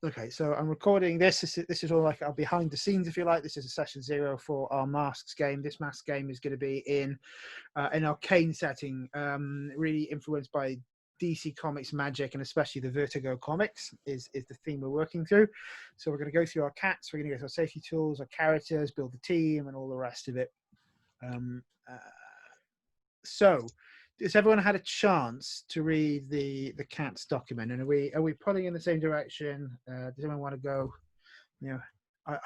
Okay, so I'm recording this. This is all like our behind the scenes, if you like. This is a session 0 for our Masks game. This Masks game is going to be in an Arcane setting, really influenced by DC Comics magic, and especially the Vertigo comics is the theme we're working through. So we're going to go through our cats, we're going to go through our safety tools, our characters, build the team, and all the rest of it. So has everyone had a chance to read the cats document, and are we pulling in the same direction? Does anyone want to go? You know,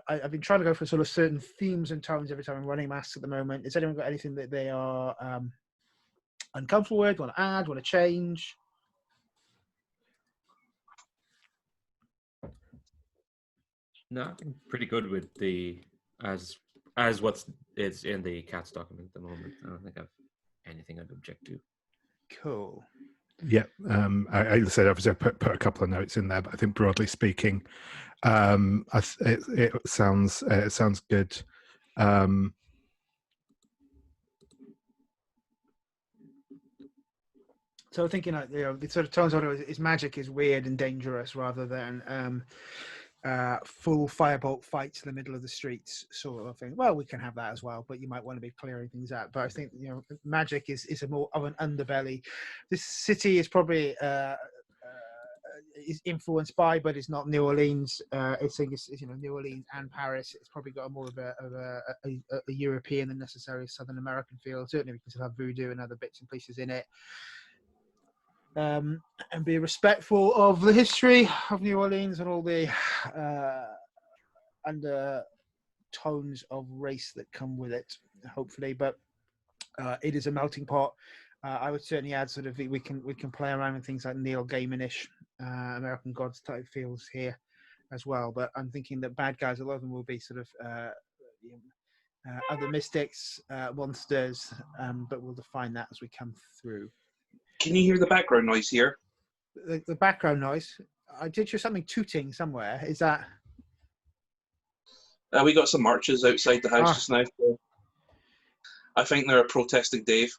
I've been trying to go for sort of certain themes and tones every time I'm running Masks at the moment. Has anyone got anything that they are uncomfortable with, want to add, want to change? No, I think pretty good with the as what's it's in the cats document at the moment. I don't think I've anything I'd object to. Cool. Yeah, I said obviously I put a couple of notes in there, but I think broadly speaking, it sounds good. So thinking, the sort of tones on it is magic is weird and dangerous rather than full firebolt fights in the middle of the streets sort of thing. Well, we can have that as well, but you might want to be clearing things out. But I think magic is a more of an underbelly. This city is probably is influenced by, but it's not New Orleans. I think it's New Orleans and Paris. It's probably got more of a European than necessarily Southern American feel. Certainly, we can still have voodoo and other bits and pieces in it. And be respectful of the history of New Orleans and all the undertones of race that come with it, hopefully. But it is a melting pot. I would certainly add sort of we can play around with things like Neil Gaiman-ish, American Gods type feels here as well. But I'm thinking that bad guys, a lot of them will be sort of other mystics, monsters, but we'll define that as we come through. Can you hear the background noise here? The background noise. I did hear something tooting somewhere. Is that? We got some marches outside the house just now. So I think they're protesting Dave.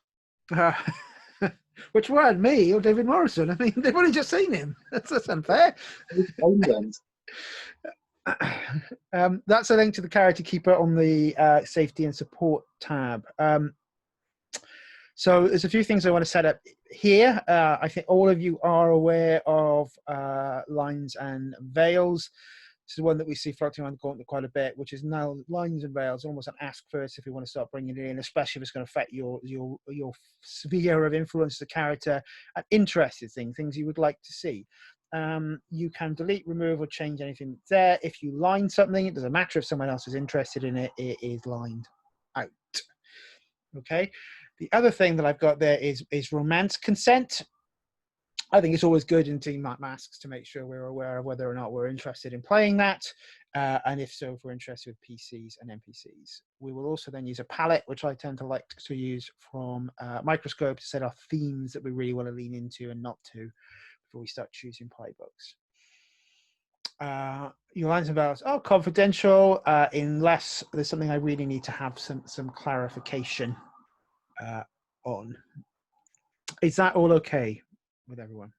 Which one, me or David Morrison? I mean, they've only just seen him. That's unfair. That's a link to the Character Keeper on the safety and support tab. So there's a few things I want to set up here. I think all of you are aware of lines and veils. This is one that we see floating around the gauntlet quite a bit, which is now lines and veils, almost an ask first if you want to start bringing it in, especially if it's going to affect your sphere of influence, the character, and interested things you would like to see. You can delete, remove, or change anything there. If you line something, it doesn't matter if someone else is interested in it, it is lined out. Okay. The other thing that I've got there is romance consent. I think it's always good in Team Masks to make sure we're aware of whether or not we're interested in playing that, and if so, if we're interested with PCs and NPCs. We will also then use a palette, which I tend to like to use from Microscope to set our themes that we really want to lean into and not to before we start choosing playbooks. Your lines and veils are confidential unless there's something I really need to have some clarification on. Is that all okay with everyone?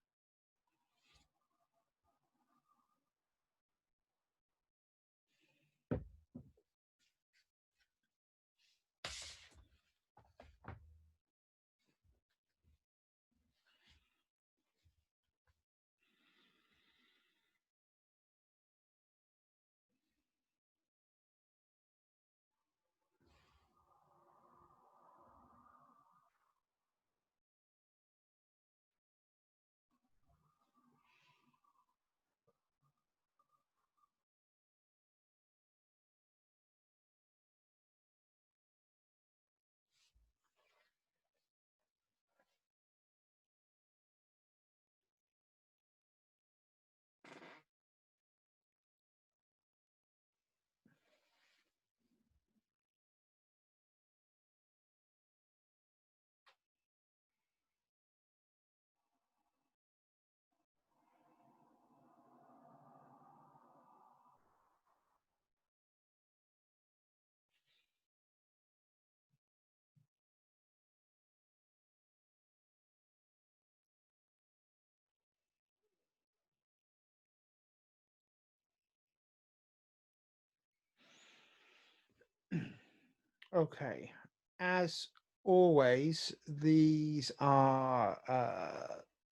Okay. As always, these are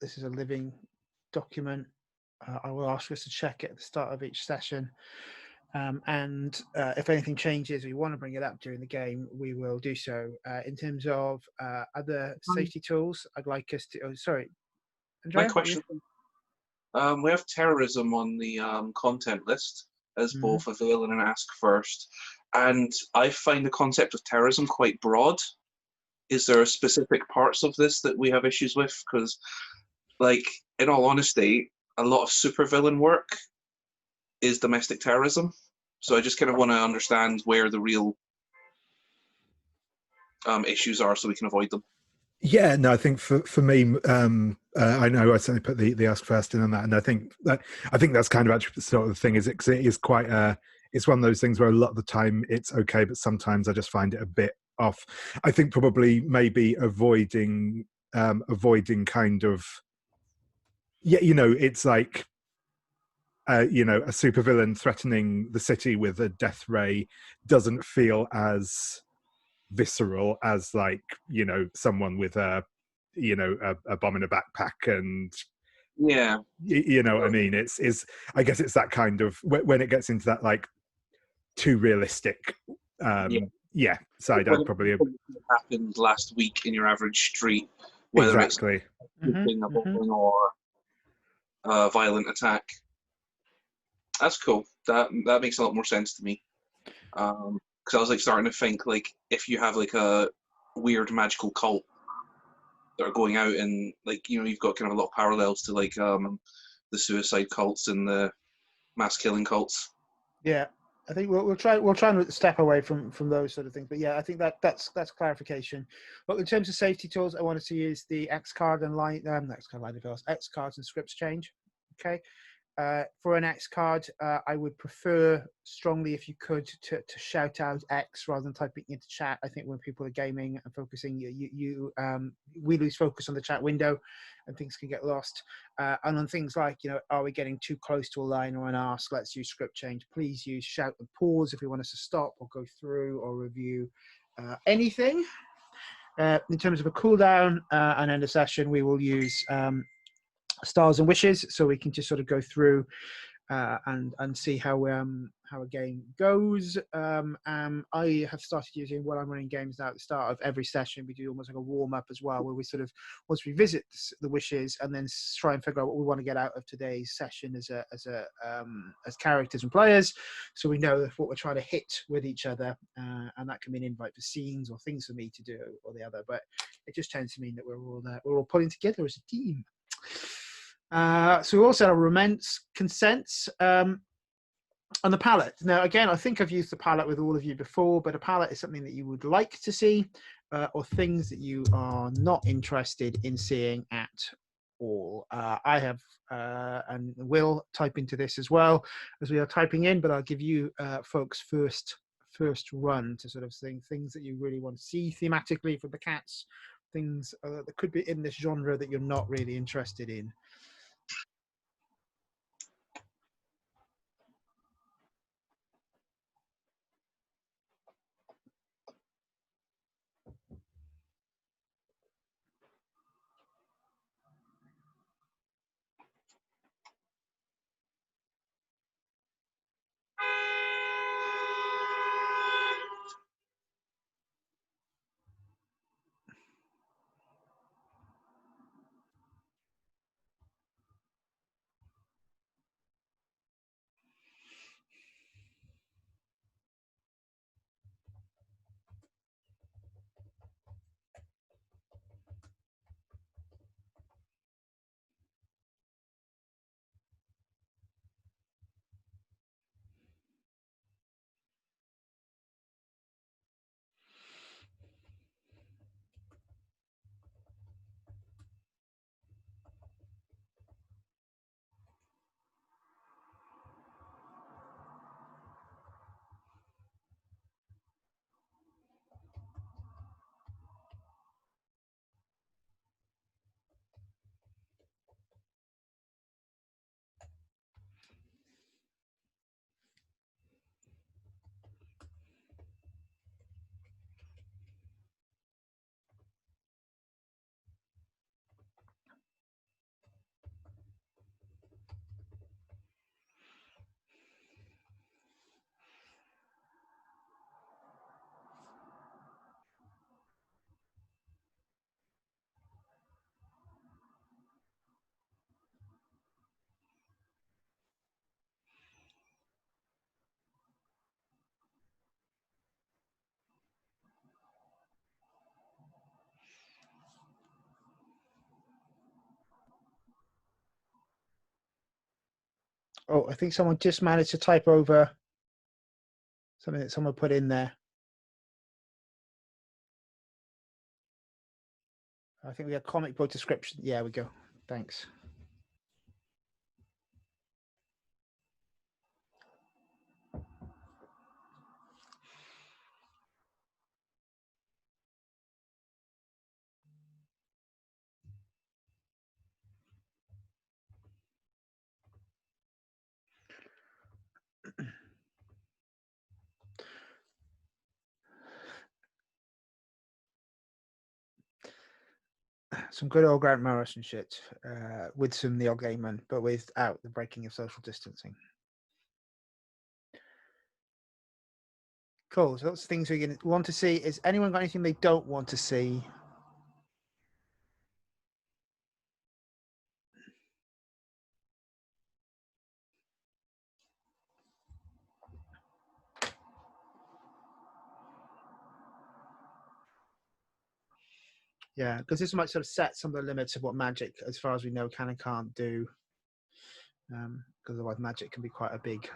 this is a living document. I will ask us to check it at the start of each session. And if anything changes, we want to bring it up during the game, we will do so. In terms of other safety tools, I'd like us to. Oh, sorry, My Andrea. What were you? question: we have terrorism on the content list as both a veil and an ask first, and I find the concept of terrorism quite broad. Is there specific parts of this that we have issues with? Because, like, in all honesty, a lot of supervillain work is domestic terrorism. So I just kind of want to understand where the real issues are so we can avoid them. Yeah, no, I think for me, I know I certainly put the ask first in on that, and I think that's kind of actually the sort of thing. Is it is quite it's one of those things where a lot of the time it's okay, but sometimes I just find it a bit off. I think probably maybe avoiding kind of, yeah, it's like a supervillain threatening the city with a death ray doesn't feel as visceral as, like, someone with a bomb in a backpack, and Yeah. what I mean. It's I guess it's that kind of, when it gets into that, like, too realistic side. When I'd probably it happened last week in your average street, whether exactly. it's a bombing or a violent attack. That's cool. That makes a lot more sense to me. Because I was like starting to think, like, if you have like a weird magical cult that are going out, and, like, you've got kind of a lot of parallels to, like, the suicide cults and the mass killing cults. Yeah, I think we'll try and step away from those sort of things. But yeah, I think that's clarification. But in terms of safety tools, I wanted to use the X card and line X card line develops, X cards and scripts change. Okay. For an X card, I would prefer strongly, if you could, to shout out X rather than typing into chat. I think when people are gaming and focusing, we lose focus on the chat window, and things can get lost. And on things like, are we getting too close to a line or an ask? Let's use script change. Please use shout and pause if we want us to stop or go through or review anything. In terms of a cooldown and end of session, we will use stars and wishes, so we can just sort of go through and see how a game goes. I have started using, while I'm running games now, at the start of every session we do almost like a warm-up as well, where we sort of, once we visit the wishes, and then try and figure out what we want to get out of today's session as characters and players, so we know what we're trying to hit with each other, and that can be an invite for scenes or things for me to do or the other, but it just tends to mean that we're all pulling together as a team. So we also have romance consents on the palette. Now, again, I think I've used the palette with all of you before, but a palette is something that you would like to see, or things that you are not interested in seeing at all. I have, and will type into this as well as we are typing in, but I'll give you folks first run to sort of things that you really want to see thematically for the cats, things that could be in this genre that you're not really interested in. Oh, I think someone just managed to type over something that someone put in there. I think we have comic book description. Yeah, we go. Thanks. Some good old Grant Morrison shit with some Neil Gaiman, but without the breaking of social distancing. Cool. So lots of things we're going to want to see. Is anyone got anything they don't want to see? Yeah, because this might sort of set some of the limits of what Magic, as far as we know, can and can't do. Because otherwise Magic can be quite a big...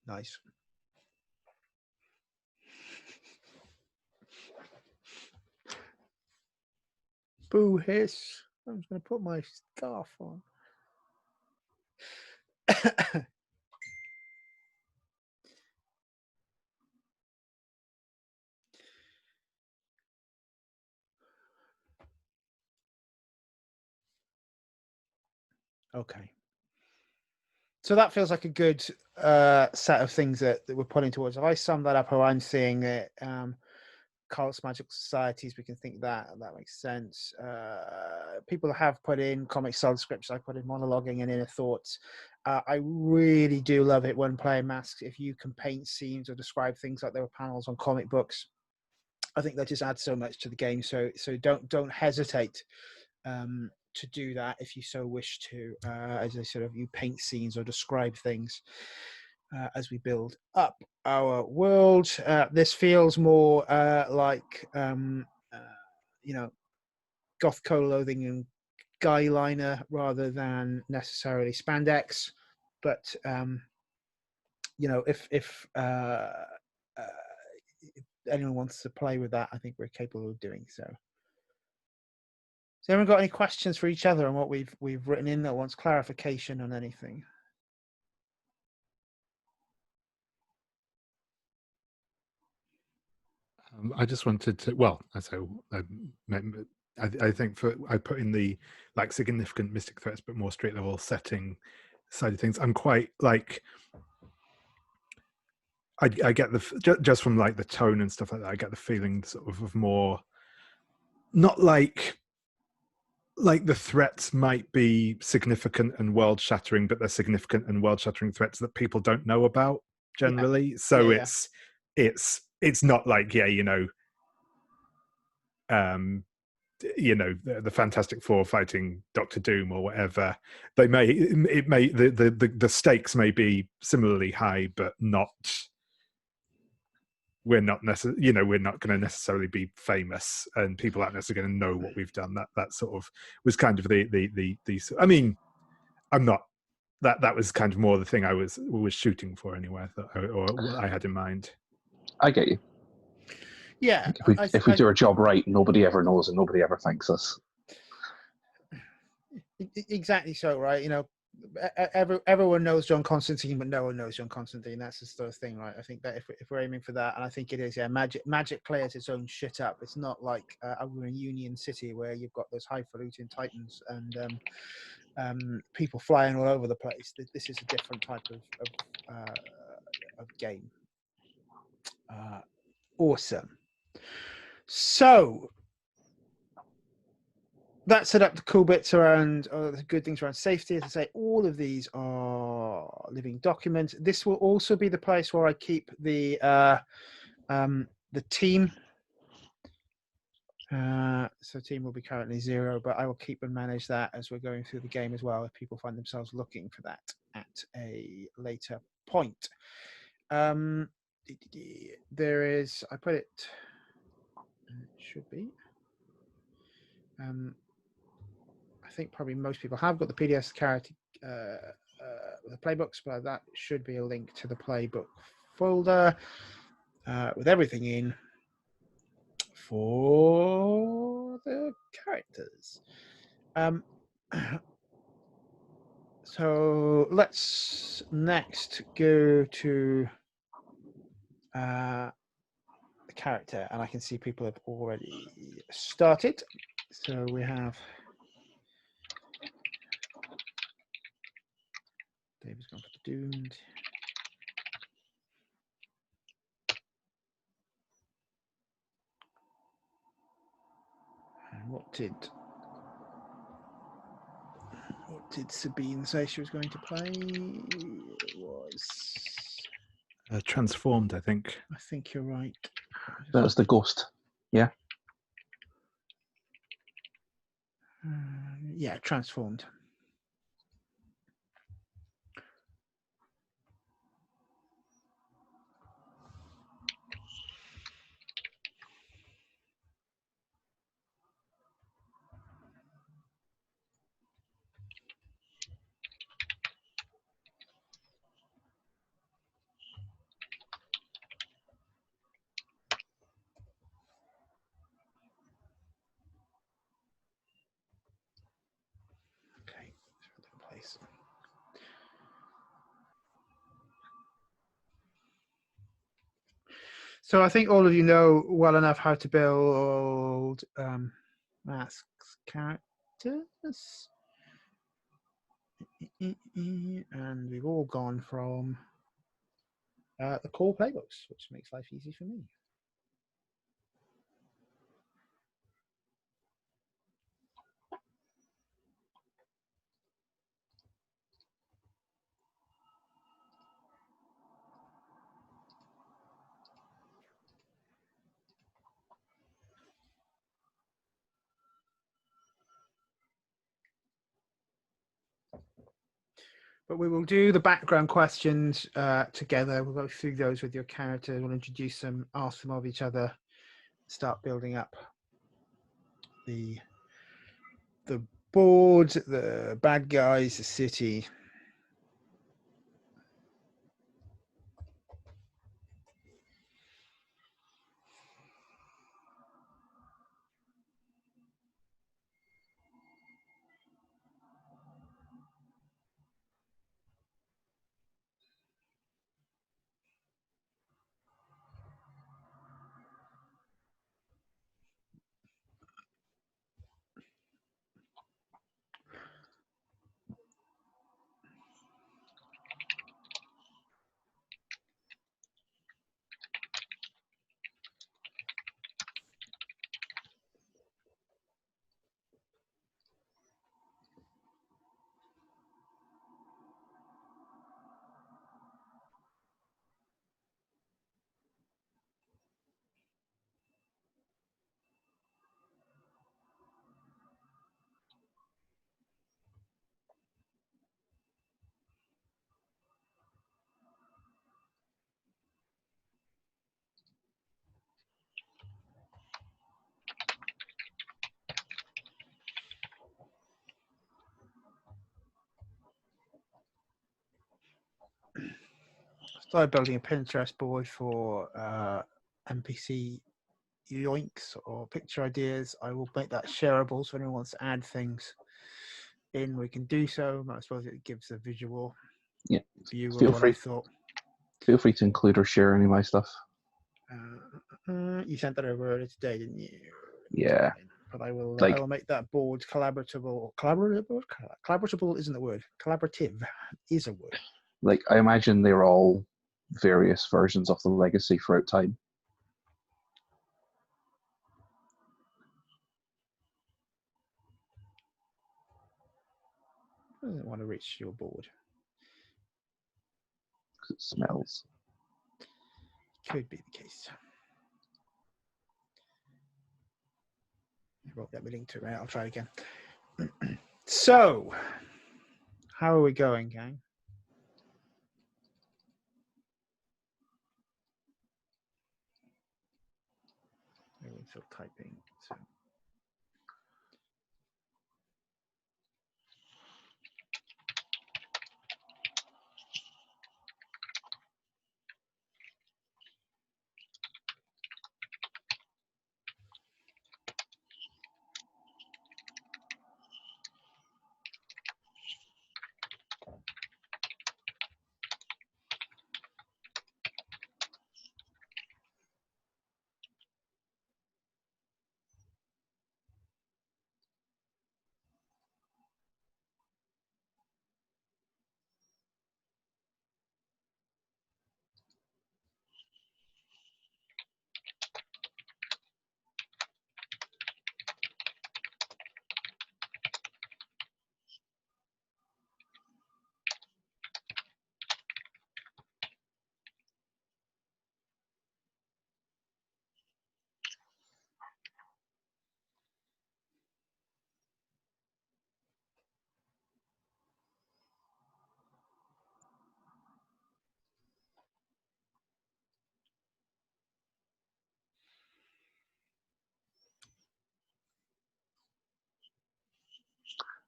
Nice. Boo hiss. I'm just going to put my scarf on. Okay. So that feels like a good set of things that we're putting towards. If I sum that up, how I'm seeing it, cults, magical societies, we can think that makes sense. People have put in comic style scripts. I put in monologuing and inner thoughts. I really do love it when playing masks. If you can paint scenes or describe things like there were panels on comic books, I think that just adds so much to the game. So don't hesitate to do that if you so wish to. As I sort of you paint scenes or describe things. As we build up our world, this feels more like goth clothing and guy liner rather than necessarily spandex. But if anyone wants to play with that, I think we're capable of doing so. Has anyone got any questions for each other on what we've written in that wants clarification on anything? I just wanted to. Well, I think I put in the like significant mystic threats, but more street level setting side of things. I'm quite like. I get just from like the tone and stuff like that. I get the feeling sort of more, not like the threats might be significant and world shattering, but they're significant and world shattering threats that people don't know about generally. Yeah. So yeah. It's not like the Fantastic Four fighting Doctor Doom or whatever. The stakes may be similarly high, but not. We're not going to necessarily be famous, and people aren't necessarily going to know what we've done. That sort of was kind of the. I mean, I'm not. That was kind of more the thing I was shooting for anyway, or what I had in mind. I get you. Yeah, if we do our job right, nobody ever knows and nobody ever thanks us. Exactly so, right? Everyone knows John Constantine, but no one knows John Constantine. That's the sort of thing, right? I think that if we're aiming for that, and I think it is, yeah, Magic clears its own shit up. It's not like over in Union City where you've got those highfalutin titans and people flying all over the place. This is a different type of game. Awesome. So that set up the cool bits around the good things around safety. As I say, all of these are living documents. This will also be the place where I keep the team So team will be currently 0, but I will keep and manage that as we're going through the game as well, if people find themselves looking for that at a later point. There is, I put it, should be. I think probably most people have got the PDS character, the playbooks, but that should be a link to the playbook folder with everything in for the characters. So let's next go to the character, and I can see people have already started. So we have David's gone for the Doomed. And what did Sabine say she was going to play? It was Transformed, I think. I think you're right. That was the ghost. Yeah. Yeah, Transformed. Okay, place. So I think all of you know well enough how to build masks characters. And we've all gone from the core playbooks, which makes life easy for me. But we will do the background questions together. We'll go through those with your character. We'll introduce them, ask them of each other, start building up the board, the bad guys, the city. Started building a Pinterest board for NPC yoinks or picture ideas. I will make that shareable, so if anyone wants to add things in, we can do so. I suppose it gives a visual view of what I thought. Feel free to include or share any of my stuff. You sent that over earlier today, didn't you? Yeah. But I will. Like, I will make that board collaboratable. Collaboratable isn't the word. Collaborative is a word. Like, I imagine they're all various versions of the legacy throughout time. I don't want to reach your board. Because it smells. Could be the case. It won't let me link to it. Right? I'll try again. So, how are we going, gang? Everyone's still typing. So.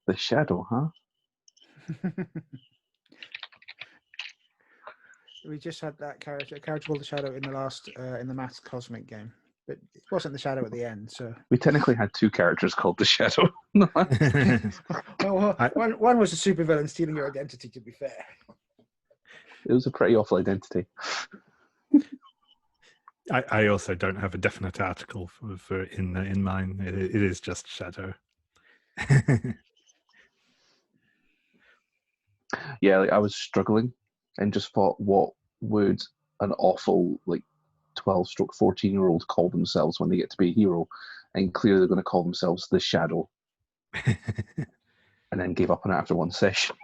The shadow, huh? We just had that character, a character called the Shadow in the last in the Mass Cosmic game, but it wasn't the Shadow at the end. So We technically had two characters called the shadow. well, one was a supervillain stealing your identity. To be fair, It was a pretty awful identity. I also don't have a definite article for in mine. It is just Shadow. Yeah, like I was struggling and just thought, what would an awful 12-14-year-old call themselves when they get to be a hero? And clearly they're going to call themselves the Shadow, and then gave up on it after one session.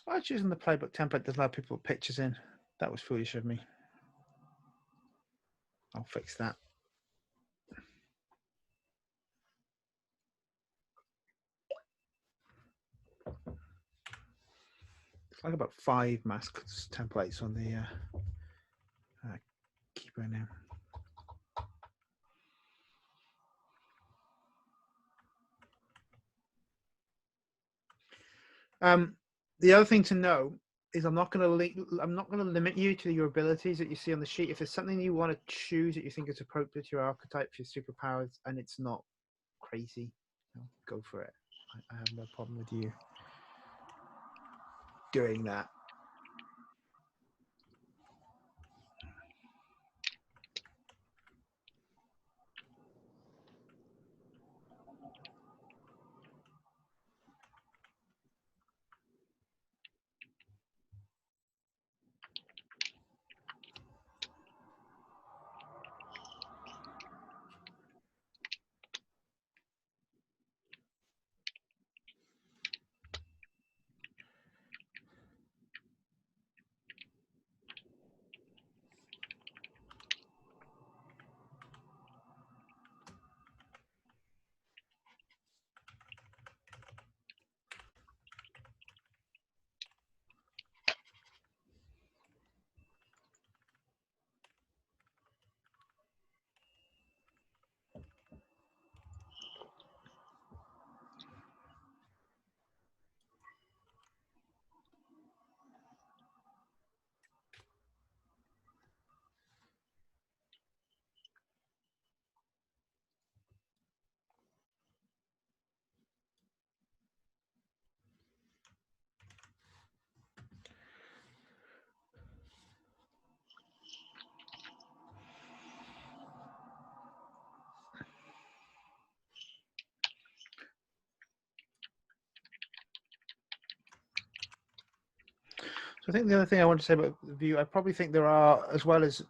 I was using the playbook template that allowed people to put pictures in. That was foolish of me. I'll fix that. It's like about 5 masks templates on the keyboard now. The other thing to know is I'm not going to limit you to your abilities that you see on the sheet. If there's something you want to choose that you think is appropriate to your archetype, your superpowers, and it's not crazy, go for it. I have no problem with you doing that. think the other thing I want to say about the view, I probably think there are, as well as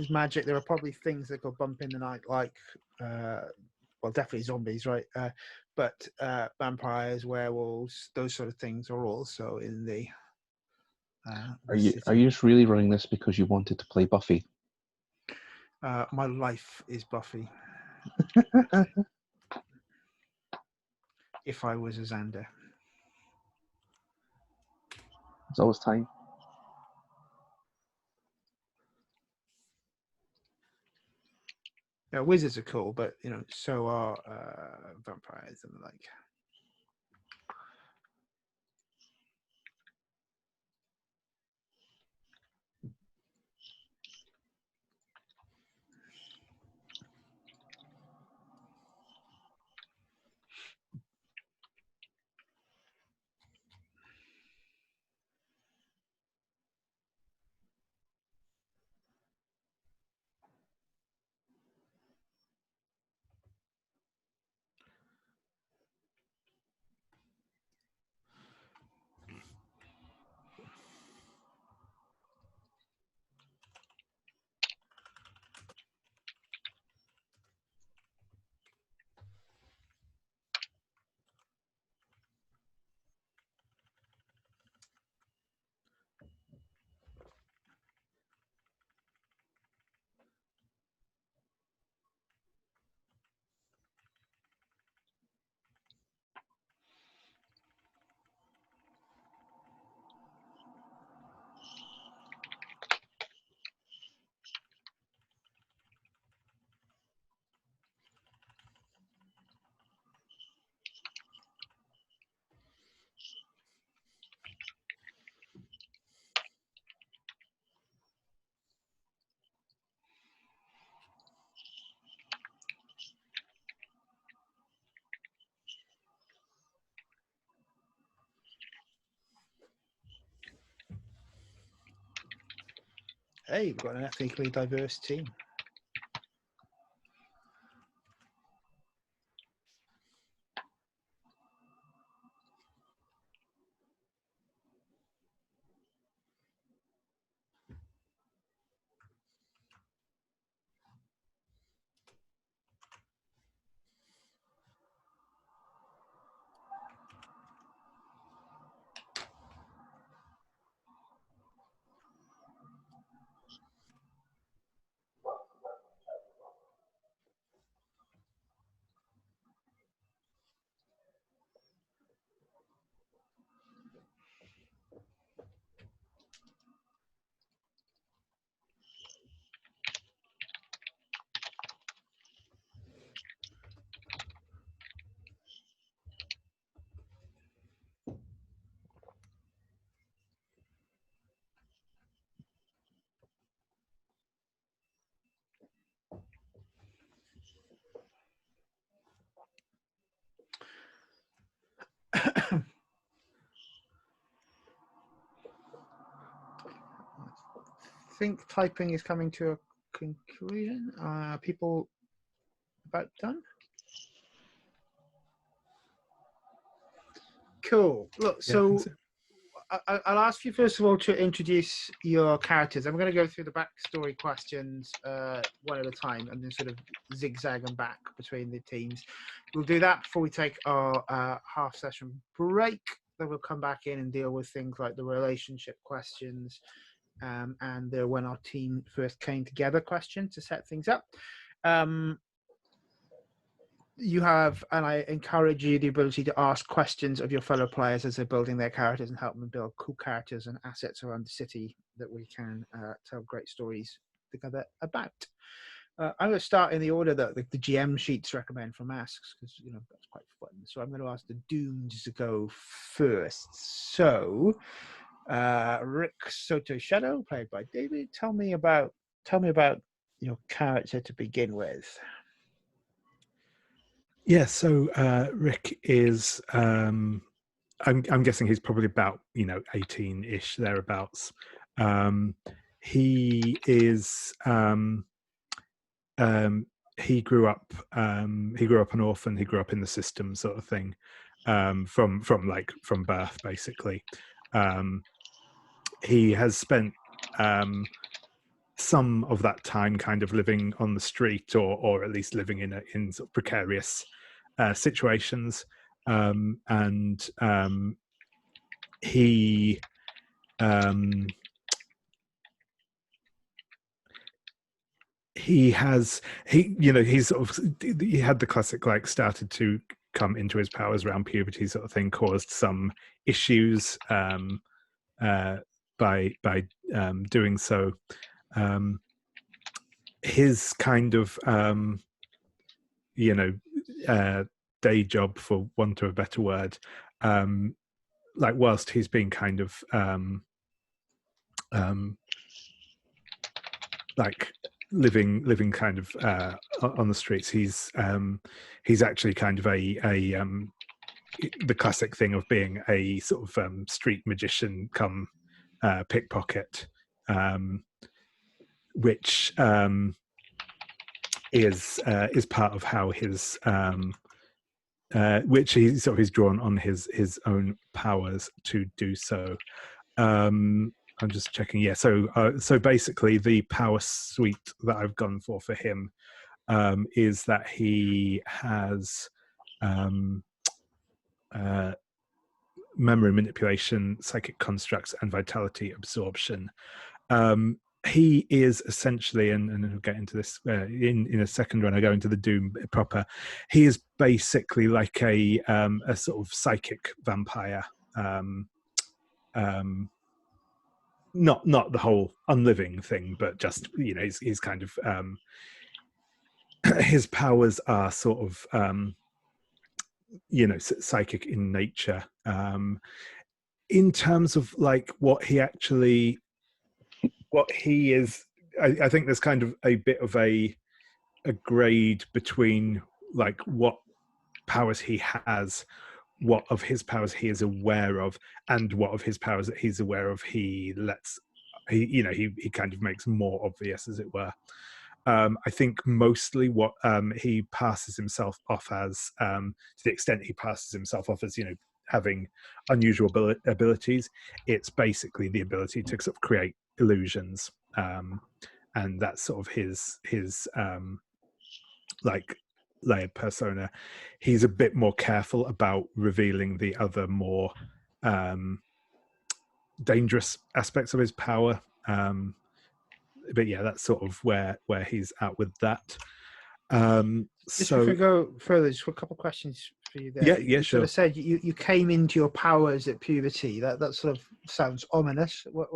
magic, there are probably things that could bump in the night, like, well, definitely zombies, right? But vampires, werewolves, those sort of things are also in the. Are you just really running this because you wanted to play Buffy? My life is Buffy. If I was a Xander. It's always time. Yeah, wizards are cool, but so are vampires and the like. Hey, we've got an ethnically diverse team. I think typing is coming to a conclusion. People about done? Cool. Look, Yeah, I think so I'll ask you first of all to introduce your characters. I'm going to go through the backstory questions one at a time and then sort of zigzag them back between the teams. We'll do that before we take our half session break. Then we'll come back in and deal with things like the relationship questions and the when our team first came together question to set things up. You have, and I encourage you, the ability to ask questions of your fellow players as they're building their characters and help them build cool characters and assets around the city that we can tell great stories together about. I'm going to start in the order that the GM sheets recommend from asks, because that's quite fun. So I'm going to ask the Dooms to go first. So, Rick Soto Shadow, played by David, tell me about your character to begin with. Yeah, so Rick is I'm guessing he's probably about 18-ish thereabouts. He is he grew up an orphan. He grew up in the system, sort of thing, from birth, basically. he has spent some of that time kind of living on the street, or at least living in sort of precarious situations, and he he's sort of, he had the classic, like, started to come into his powers around puberty sort of thing, caused some issues by doing so. His kind of day job, for want of a better word, like, whilst he's been kind of like living kind of on the streets, he's actually kind of the classic thing of being a sort of street magician come pickpocket, which is part of how his which he's drawn on his own powers to do so. I'm just checking. Yeah, so basically, the power suite that I've gone for him is that he has memory manipulation, psychic constructs, and vitality absorption. He is essentially, and I'll get into this in a second when I go into the Doom proper. He is basically like a sort of psychic vampire. Not the whole unliving thing, but just, he's kind of his powers are sort of psychic in nature. In terms of like what he is, I think there's kind of a bit of a grade between like what powers he has, what of his powers he is aware of, and what of his powers that he's aware of he kind of makes more obvious, as it were. I think mostly what he passes himself off as, to the extent he passes himself off as, having unusual abilities, it's basically the ability to sort of create illusions, and that's sort of his like layered persona. He's a bit more careful about revealing the other more dangerous aspects of his power, but yeah, that's sort of where he's at with that. Just before we go further, just a couple of questions for you there. Yeah, you sure. Sort of said you came into your powers at puberty. That sort of sounds ominous. What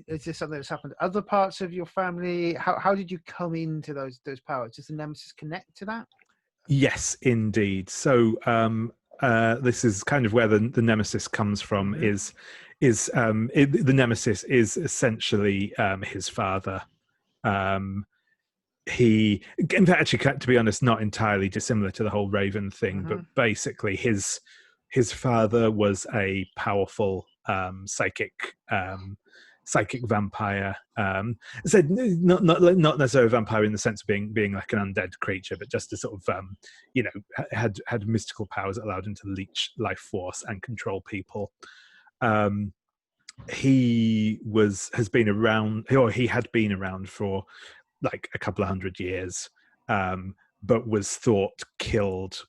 is this something that's happened to other parts of your family? How did you come into those powers? Does the nemesis connect to that? Yes, indeed. So this is kind of where the nemesis comes from. Mm-hmm. The nemesis is essentially his father. He, in fact, actually, to be honest, not entirely dissimilar to the whole Raven thing, but basically his father was a powerful psychic vampire. So not necessarily a vampire in the sense of being like an undead creature, but just a sort of had mystical powers that allowed him to leech life force and control people. He had been around for like a couple of 100 years, but was thought killed,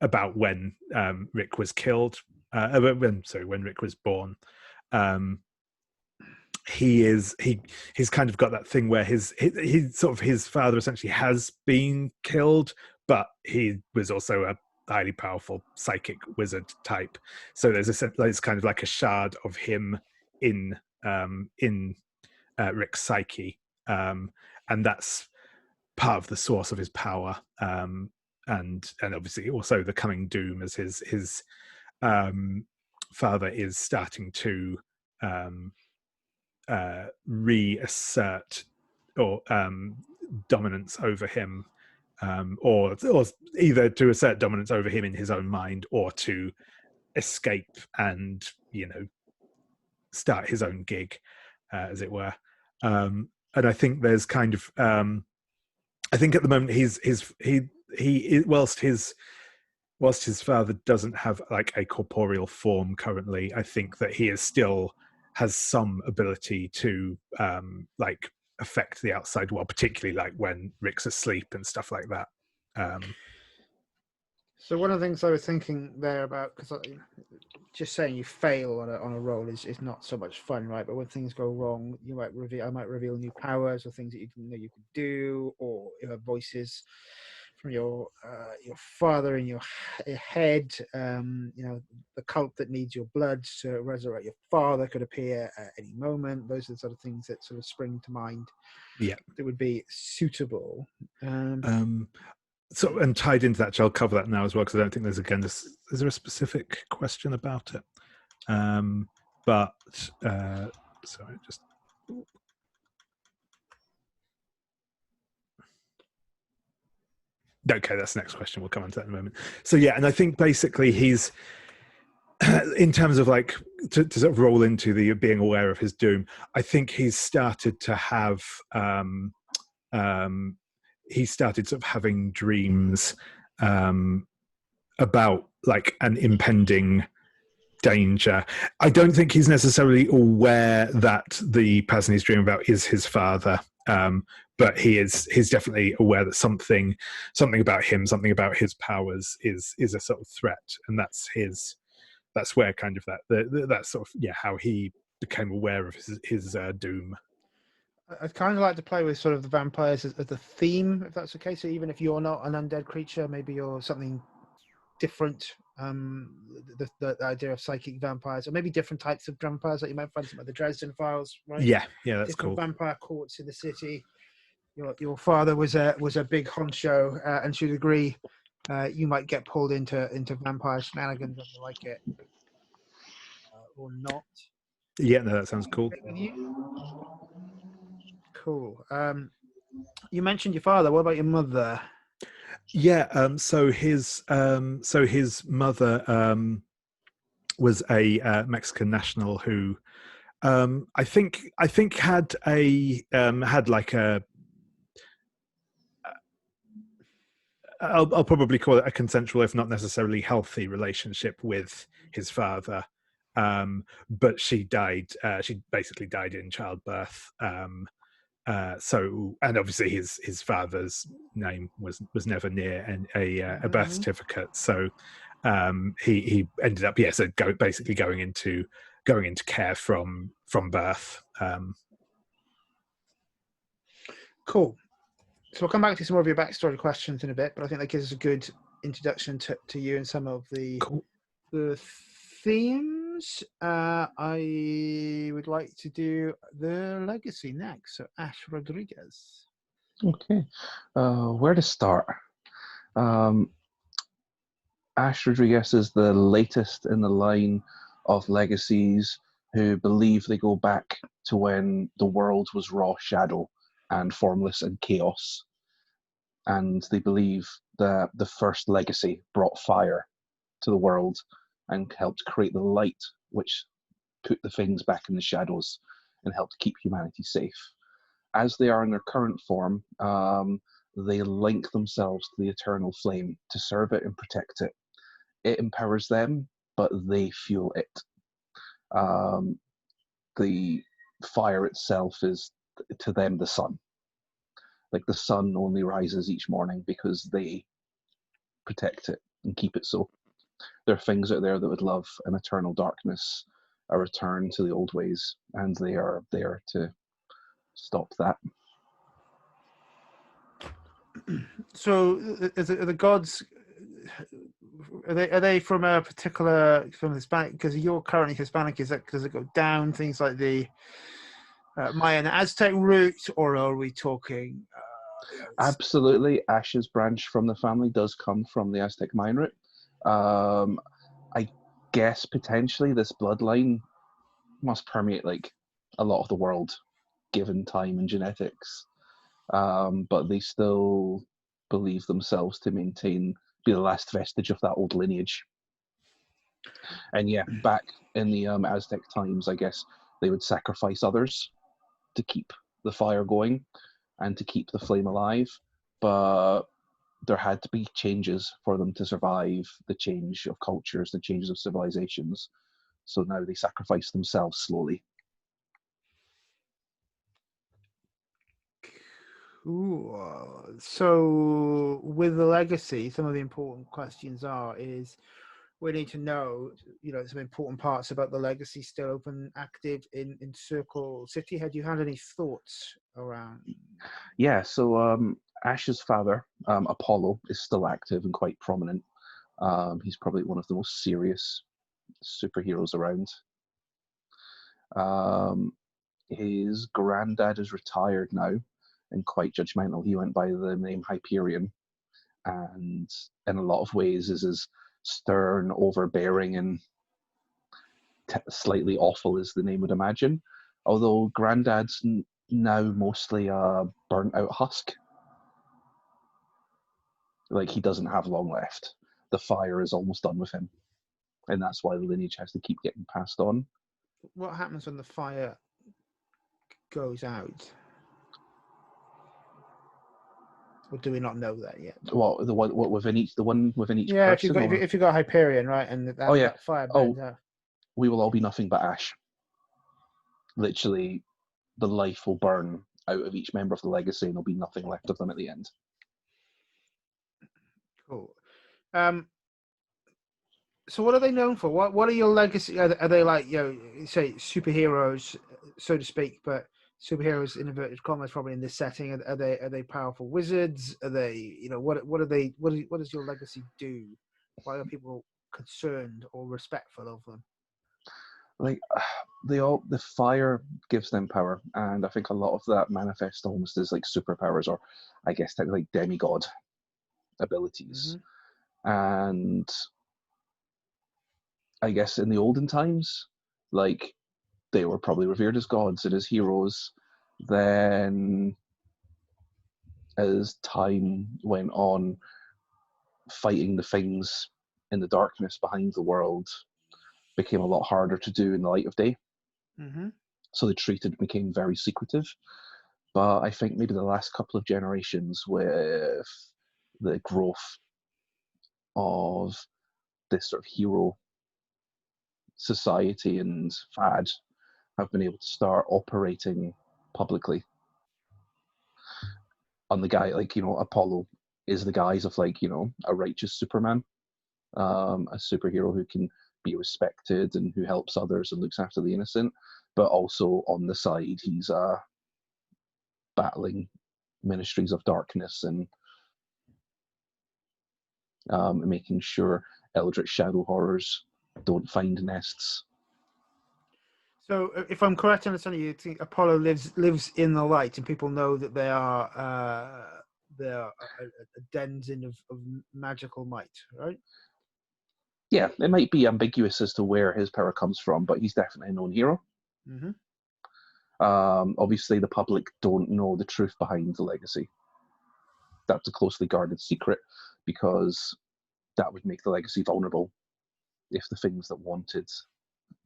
about when Rick was killed, when Rick was born. He's kind of got that thing where his father essentially has been killed, but he was also a highly powerful psychic wizard type. So there's kind of like a shard of him in Rick's psyche, and that's part of the source of his power, and obviously also the coming doom, as his father is starting to reassert or dominance over him, or either to assert dominance over him in his own mind, or to escape and start his own gig, as it were. And I think there's kind of I think at the moment whilst his whilst his father doesn't have like a corporeal form currently, I think that he is still has some ability to like affect the outside world, particularly like when Rick's asleep and stuff like that. So one of the things I was thinking there about, because just saying you fail on a roll is not so much fun, right? But when things go wrong, I might reveal new powers or things that you didn't know you could do, or voices from your father in your head. The cult that needs your blood to resurrect your father could appear at any moment. Those are the sort of things that sort of spring to mind. Yeah, that would be suitable. So, and tied into that, I'll cover that now as well, because I don't think there's, again, is there a specific question about it? Sorry, just... Okay, that's the next question. We'll come on to that in a moment. So, yeah, and I think basically he's, in terms of like, to sort of roll into the being aware of his doom, I think he's started to have, he started sort of having dreams about like an impending danger. I don't think he's necessarily aware that the person he's dreaming about is his father, but he's definitely aware that something about him, something about his powers is a sort of threat, and that's where kind of that's sort of how he became aware of his doom. I'd kind of like to play with sort of the vampires as the theme, if that's okay. So even if you're not an undead creature, maybe you're something different. The idea of psychic vampires, or maybe different types of vampires that you might find some of the Dresden Files, right? Yeah, that's different cool. Vampire courts in the city. Your father was a big honcho, and to a degree, you might get pulled into vampire shenanigans if you like it, or not. Yeah, no, that sounds cool. Cool. You mentioned your father. What about your mother? Yeah. So his mother was a Mexican national who I think had like a I'll probably call it a consensual, if not necessarily healthy, relationship with his father. But she died. She basically died in childbirth. So, and obviously his father's name was never near a birth certificate. So he ended up basically going into care from birth. Cool. So we'll come back to some more of your backstory questions in a bit, but I think that gives us a good introduction to you and some of the themes. I would like to do the legacy next. So Ash Rodriguez. Okay. Where to start? Ash Rodriguez is the latest in the line of legacies who believe they go back to when the world was raw shadow and formless and chaos. And they believe that the first legacy brought fire to the world and helped create the light, which put the things back in the shadows and helped keep humanity safe. As they are in their current form, they link themselves to the eternal flame to serve it and protect it. It empowers them, but they fuel it. The fire itself is, to them, the sun. Like the sun only rises each morning because they protect it and keep it so. There are things out there that would love an eternal darkness, a return to the old ways, and they are there to stop that. So are the gods, are they from a particular, from Hispanic, because you're currently Hispanic, does it go down things like the Mayan Aztec route, or are we talking Absolutely, Ash's branch from the family does come from the Aztec Mayan route. I guess potentially this bloodline must permeate like a lot of the world, given time and genetics. But they still believe themselves to be the last vestige of that old lineage. And yeah, back in the Aztec times, I guess they would sacrifice others to keep the fire going and to keep the flame alive. But there had to be changes for them to survive the change of cultures, the changes of civilizations. So now they sacrifice themselves slowly. Cool. So with the legacy, some of the important questions is we need to know, some important parts about the legacy still open, active in Circle City. Had you had any thoughts around? Yeah, so Ash's father, Apollo, is still active and quite prominent. He's probably one of the most serious superheroes around. His granddad is retired now and quite judgmental. He went by the name Hyperion, and in a lot of ways is as stern, overbearing, and slightly awful as the name would imagine. Although granddad's now mostly a burnt out husk. Like, he doesn't have long left. The fire is almost done with him, and that's why the lineage has to keep getting passed on. What happens when the fire goes out? Or do we not know that yet? Well, the one within each Yeah, person. if you got Hyperion, right, and that fire burns out. We will all be nothing but ash. Literally, the life will burn out of each member of the legacy, and there'll be nothing left of them at the end. Cool. So what are they known for? What are your legacy? Are they like, say superheroes, so to speak, but superheroes in inverted commas probably in this setting? Are they powerful wizards? Are they, what are they? What does your legacy do? Why are people concerned or respectful of them? Like, the fire gives them power, and I think a lot of that manifests almost as like superpowers, or I guess like demigod abilities. And I guess in the olden times, like, they were probably revered as gods and as heroes. Then, as time went on, fighting the things in the darkness behind the world became a lot harder to do in the light of day. So the treated became very secretive. But I think maybe the last couple of generations, with the growth of this sort of hero society and fad, have been able to start operating publicly on the guy, like, Apollo is the guise of, like, a righteous Superman, a superhero who can be respected and who helps others and looks after the innocent, but also on the side he's battling ministries of darkness and making sure eldritch shadow horrors don't find nests. So, if I'm correct in understanding, you think Apollo lives in the light, and people know that they are a denizen of magical might, right? Yeah, it might be ambiguous as to where his power comes from, but he's definitely a known hero. Obviously, the public don't know the truth behind the legacy. That's a closely guarded secret, because that would make the legacy vulnerable if the things that wanted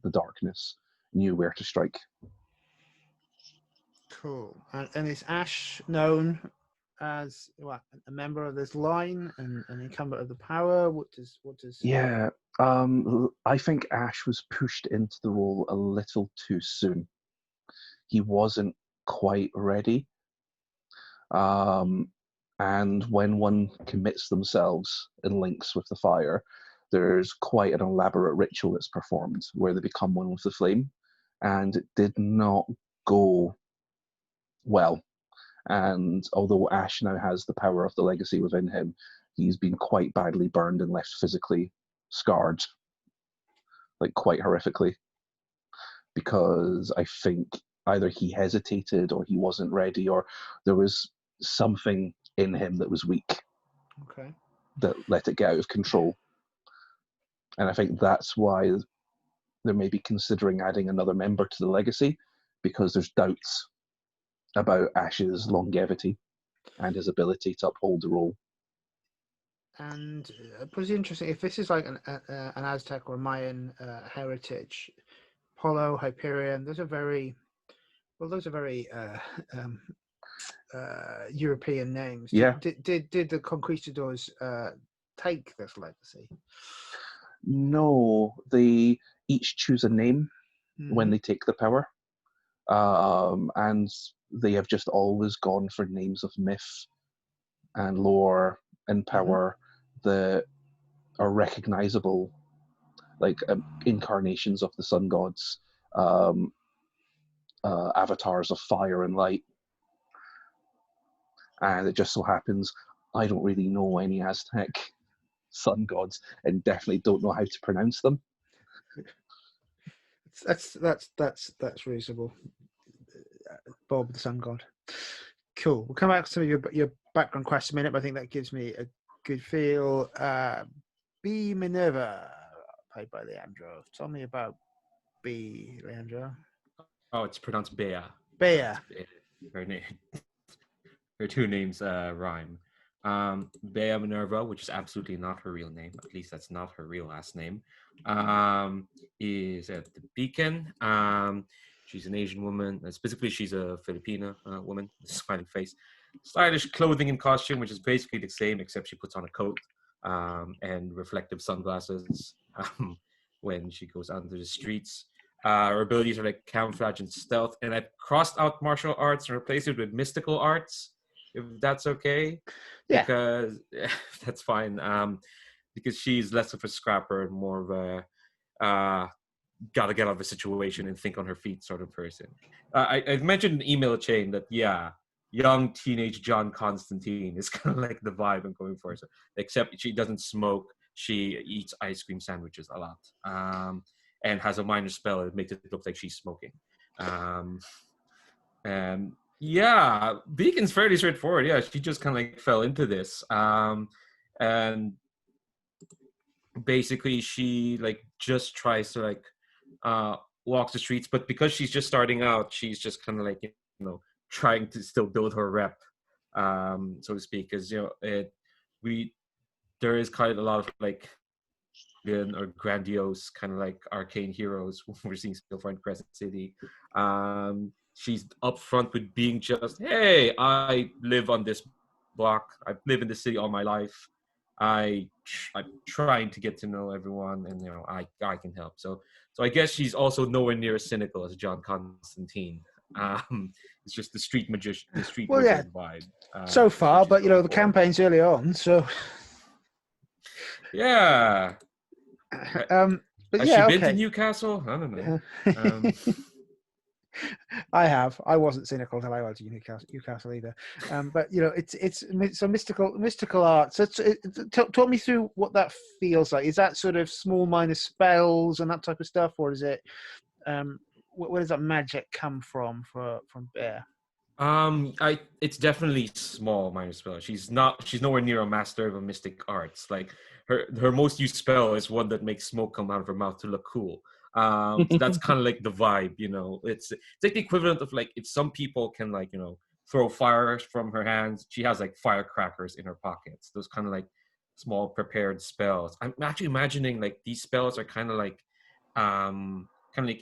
the darkness knew where to strike. Cool. And is Ash known as a member of this line and an incumbent of the power? What does? Yeah, I think Ash was pushed into the role a little too soon. He wasn't quite ready. And when one commits themselves in links with the fire, there's quite an elaborate ritual that's performed where they become one with the flame, and it did not go well. And although Ash now has the power of the legacy within him, he's been quite badly burned and left physically scarred, like quite horrifically, because I think either he hesitated or he wasn't ready, or there was something in him that was weak. Okay. That let it get out of control. And I think that's why they're maybe considering adding another member to the legacy, because there's doubts about Ash's longevity and his ability to uphold the role. And it was interesting, if this is like an Aztec or Mayan heritage, Apollo, Hyperion, those are very European names. Yeah. Did the conquistadors take this legacy? No, they each choose a name when Mhm. they take the power, and they have just always gone for names of myth and lore and power that are recognizable, like incarnations of the sun gods, um, avatars of fire and light. And it just so happens I don't really know any Aztec sun gods and definitely don't know how to pronounce them. That's reasonable. Bob the Sun God. Cool. We'll come back to some of your background quests in a minute, but I think that gives me a good feel. B Minerva, played by Leandro. Tell me about B, Leandro. Oh, it's pronounced Bea. Bea. Her name. Her two names rhyme. Bea Minerva, which is absolutely not her real name. At least that's not her real last name. Is at the Beacon. She's an Asian woman. Specifically, she's a Filipina woman. Smiling face. Stylish clothing and costume, which is basically the same, except she puts on a coat and reflective sunglasses when she goes out into the streets. Her abilities are like camouflage and stealth. And I've crossed out martial arts and replaced it with mystical arts, if that's okay. Yeah. Because that's fine. Because she's less of a scrapper and more of a gotta get out of a situation and think on her feet sort of person. I mentioned in email chain that young teenage John Constantine is kind of like the vibe I'm going for. So, except she doesn't smoke. She eats ice cream sandwiches a lot, and has a minor spell that makes it look like she's smoking. And yeah, Beacon's fairly straightforward. Yeah, she just kind of like fell into this, and basically she like just tries to like walk the streets, but because she's just starting out, she's just kind of like trying to still build her rep, so to speak, because there is kind of a lot of like or grandiose kind of like arcane heroes we're seeing so far in Crescent City. She's upfront with being just, hey, I live on this block. I've lived in the city all my life. I'm trying to get to know everyone, and I can help. So I guess she's also nowhere near as cynical as John Constantine. It's just the street magician, wizard vibe. So far, but the for. campaign's early on, so yeah. but Has yeah, she been okay. to Newcastle? I don't know. I have. I wasn't cynical until I went to Newcastle either. But it's a mystical art. So talk me through what that feels like. Is that sort of small minor spells and that type of stuff, or is it? Where does that magic come from Bear? It's definitely small minor spell. She's nowhere near a master of a mystic arts. Like her most used spell is one that makes smoke come out of her mouth to look cool. So that's kind of like the vibe, it's like the equivalent of like if some people can like throw fire from her hands, she has like firecrackers in her pockets, those kind of like small prepared spells. I'm actually imagining like these spells are kind of like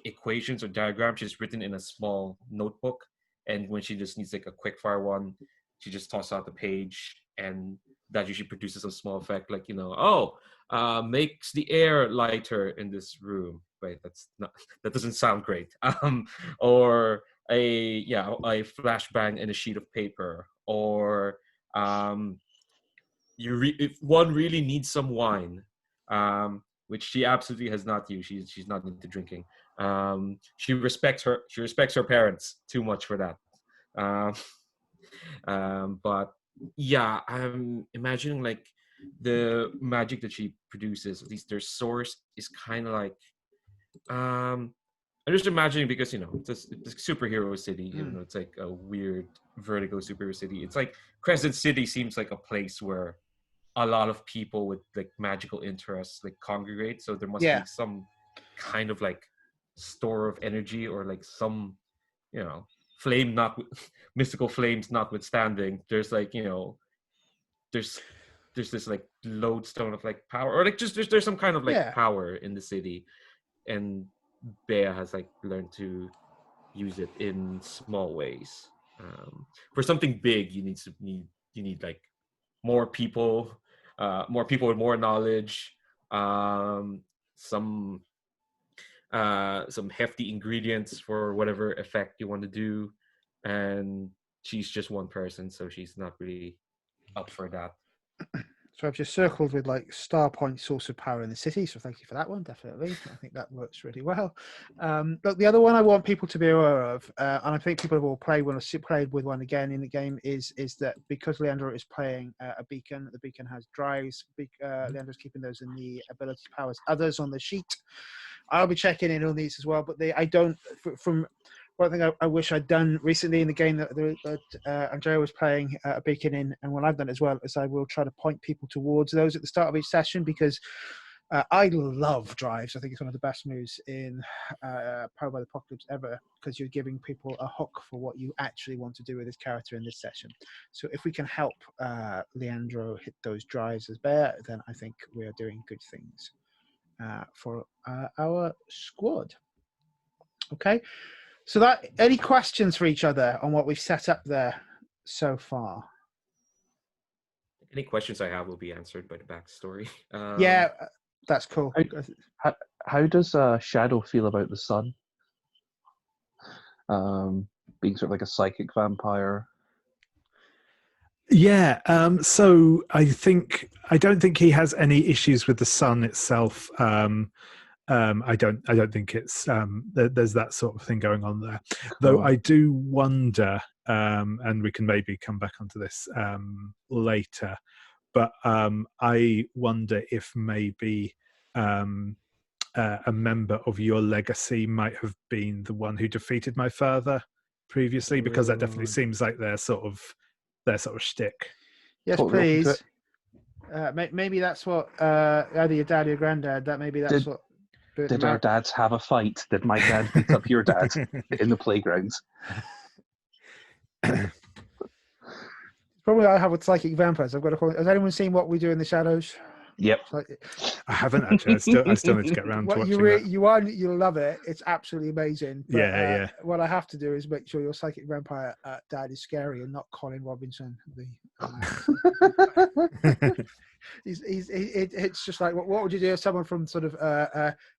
equations or diagrams just written in a small notebook, and when she just needs like a quick fire one, she just tosses out the page, and that usually produces a small effect like makes the air lighter in this room. Wait, that doesn't sound great. Or a flashbang in a sheet of paper, or if one really needs some wine, which she absolutely has not used. She's not into drinking. She respects her parents too much for that. But yeah, I'm imagining like the magic that she produces, at least their source is kind of like I'm just imagining, because it's a superhero city, even though it's like a weird Vertigo superhero city. It's like Crescent City seems like a place where a lot of people with like magical interests like congregate, so there must be some kind of like store of energy, or like some flame, not mystical flames notwithstanding, there's like there's this like lodestone of like power, or like just there's some kind of like power in the city, and Bea has like learned to use it in small ways. For something big, you need like more people with more knowledge, some hefty ingredients for whatever effect you want to do, and she's just one person, so she's not really up for that. So I've just circled with like star point source of power in the city. So thank you for that one. Definitely. I think that works really well. Look, the other one I want people to be aware of, and I think people have all played with one again in the game, is that because Leandro is playing a beacon, the beacon has drives. Leandro's keeping those in the ability powers others on the sheet. I'll be checking in on these as well, but I don't, from one thing I wish I'd done recently in the game that Andrea was playing a beacon in, and what I've done as well, is I will try to point people towards those at the start of each session, because I love drives. I think it's one of the best moves in Powered by the Apocalypse ever, because you're giving people a hook for what you actually want to do with this character in this session. So if we can help Leandro hit those drives as bear, then I think we are doing good things for our squad. Okay. So any questions for each other on what we've set up there so far? Any questions I have will be answered by the backstory. Yeah, that's cool. How does Shadow feel about the sun? Being sort of like a psychic vampire. Yeah, so I don't think he has any issues with the sun itself. I don't think it's there's that sort of thing going on there. Though I do wonder, and we can maybe come back onto this later, but I wonder if maybe a member of your legacy might have been the one who defeated my father previously, because that definitely seems like their sort of shtick. Yes, please. Maybe that's what either your dad or your granddad. Did our dads have a fight? Did my dad beat up your dad in the playgrounds? Probably I have with psychic vampires. I've got to call it. Has anyone seen What We Do in the Shadows? Yep. I haven't actually. I still need to get around to watching that. You'll love it. It's absolutely amazing. But, yeah. What I have to do is make sure your psychic vampire dad is scary and not Colin Robinson. It's just like, what would you do if someone from sort of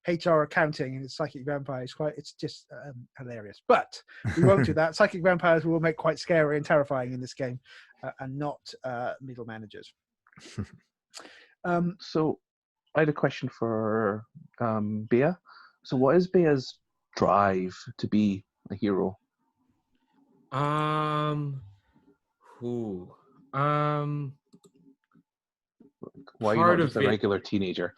HR accounting and it's psychic vampire? It's just hilarious. But we won't do that. Psychic vampires will make quite scary and terrifying in this game, and not middle managers. So I had a question for Bea. So what is Bea's drive to be a hero? Why not just a regular teenager?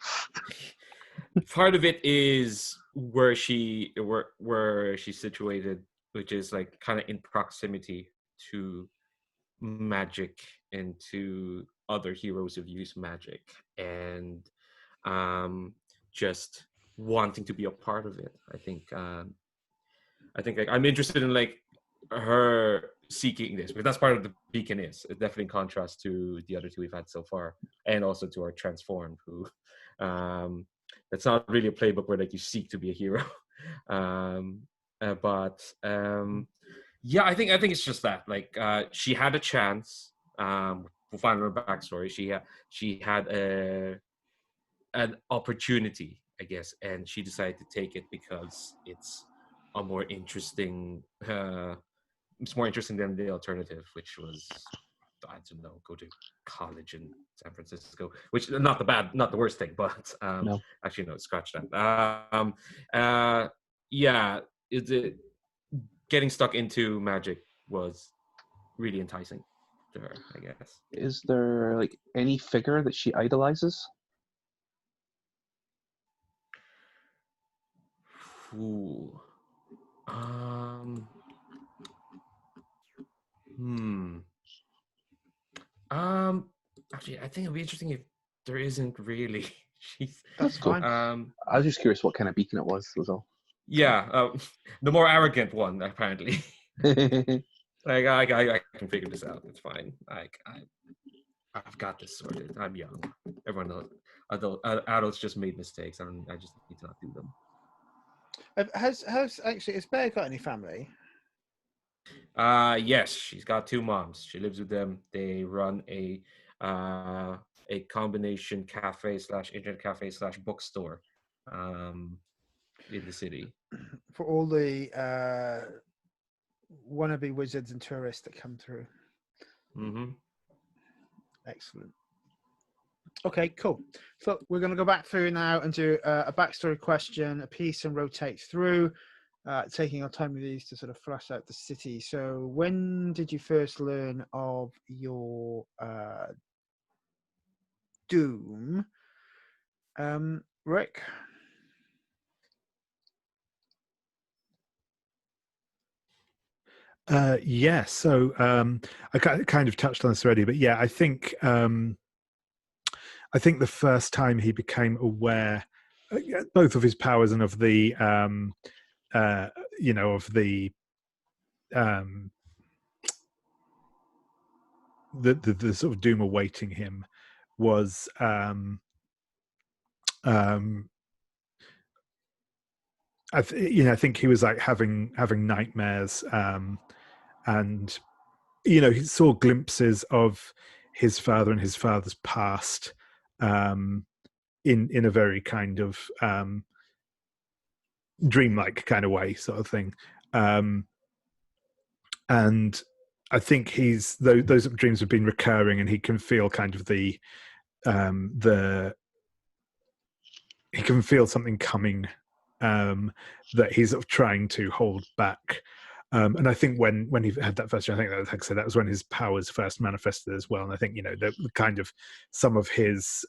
Part of it is where she's situated, which is like kind of in proximity to magic and to other heroes who've used magic, and just wanting to be a part of it. I think like I'm interested in like her seeking this, because that's part of the beacon is. It definitely in contrast to the other two we've had so far, and also to our transformed, who that's not really a playbook where like you seek to be a hero. Yeah, I think it's just that like she had a chance. We'll find her backstory. She had an opportunity, I guess, and she decided to take it because it's a more interesting. It's more interesting than the alternative, which was, I don't know, go to college in San Francisco, which not the worst thing, but no. Actually no, scratch that. Yeah, getting stuck into magic was really enticing to her, I guess. Is there like any figure that she idolizes? Ooh. Actually, I think it'd be interesting if there isn't really. That's fine. I was just curious what kind of beacon it was all. Yeah, the more arrogant one, apparently. Like I can figure this out. It's fine. I've got this sorted. I'm young. Everyone knows. Adults just made mistakes, and I just need to not do them. Has Bear got any family? Yes, she's got two moms. She lives with them. They run a combination cafe slash internet cafe slash bookstore in the city. For all the wannabe wizards and tourists that come through. Mm-hmm. Excellent. Okay, cool. So we're going to go back through now and do a backstory question, a piece, and rotate through, taking our time with these to sort of flush out the city. So when did you first learn of your doom? Rick? Yeah, so I kind of touched on this already, but yeah, I think the first time he became aware, both of his powers and of the, of the sort of doom awaiting him was I think he was like having nightmares, and he saw glimpses of his father and his father's past, in a very kind of dreamlike kind of way, sort of thing, and I think those dreams have been recurring, and he can feel kind of he can feel something coming, that he's sort of trying to hold back. And I think when he had that first, I think that, like I said, that was when his powers first manifested as well. And I think the kind of some of his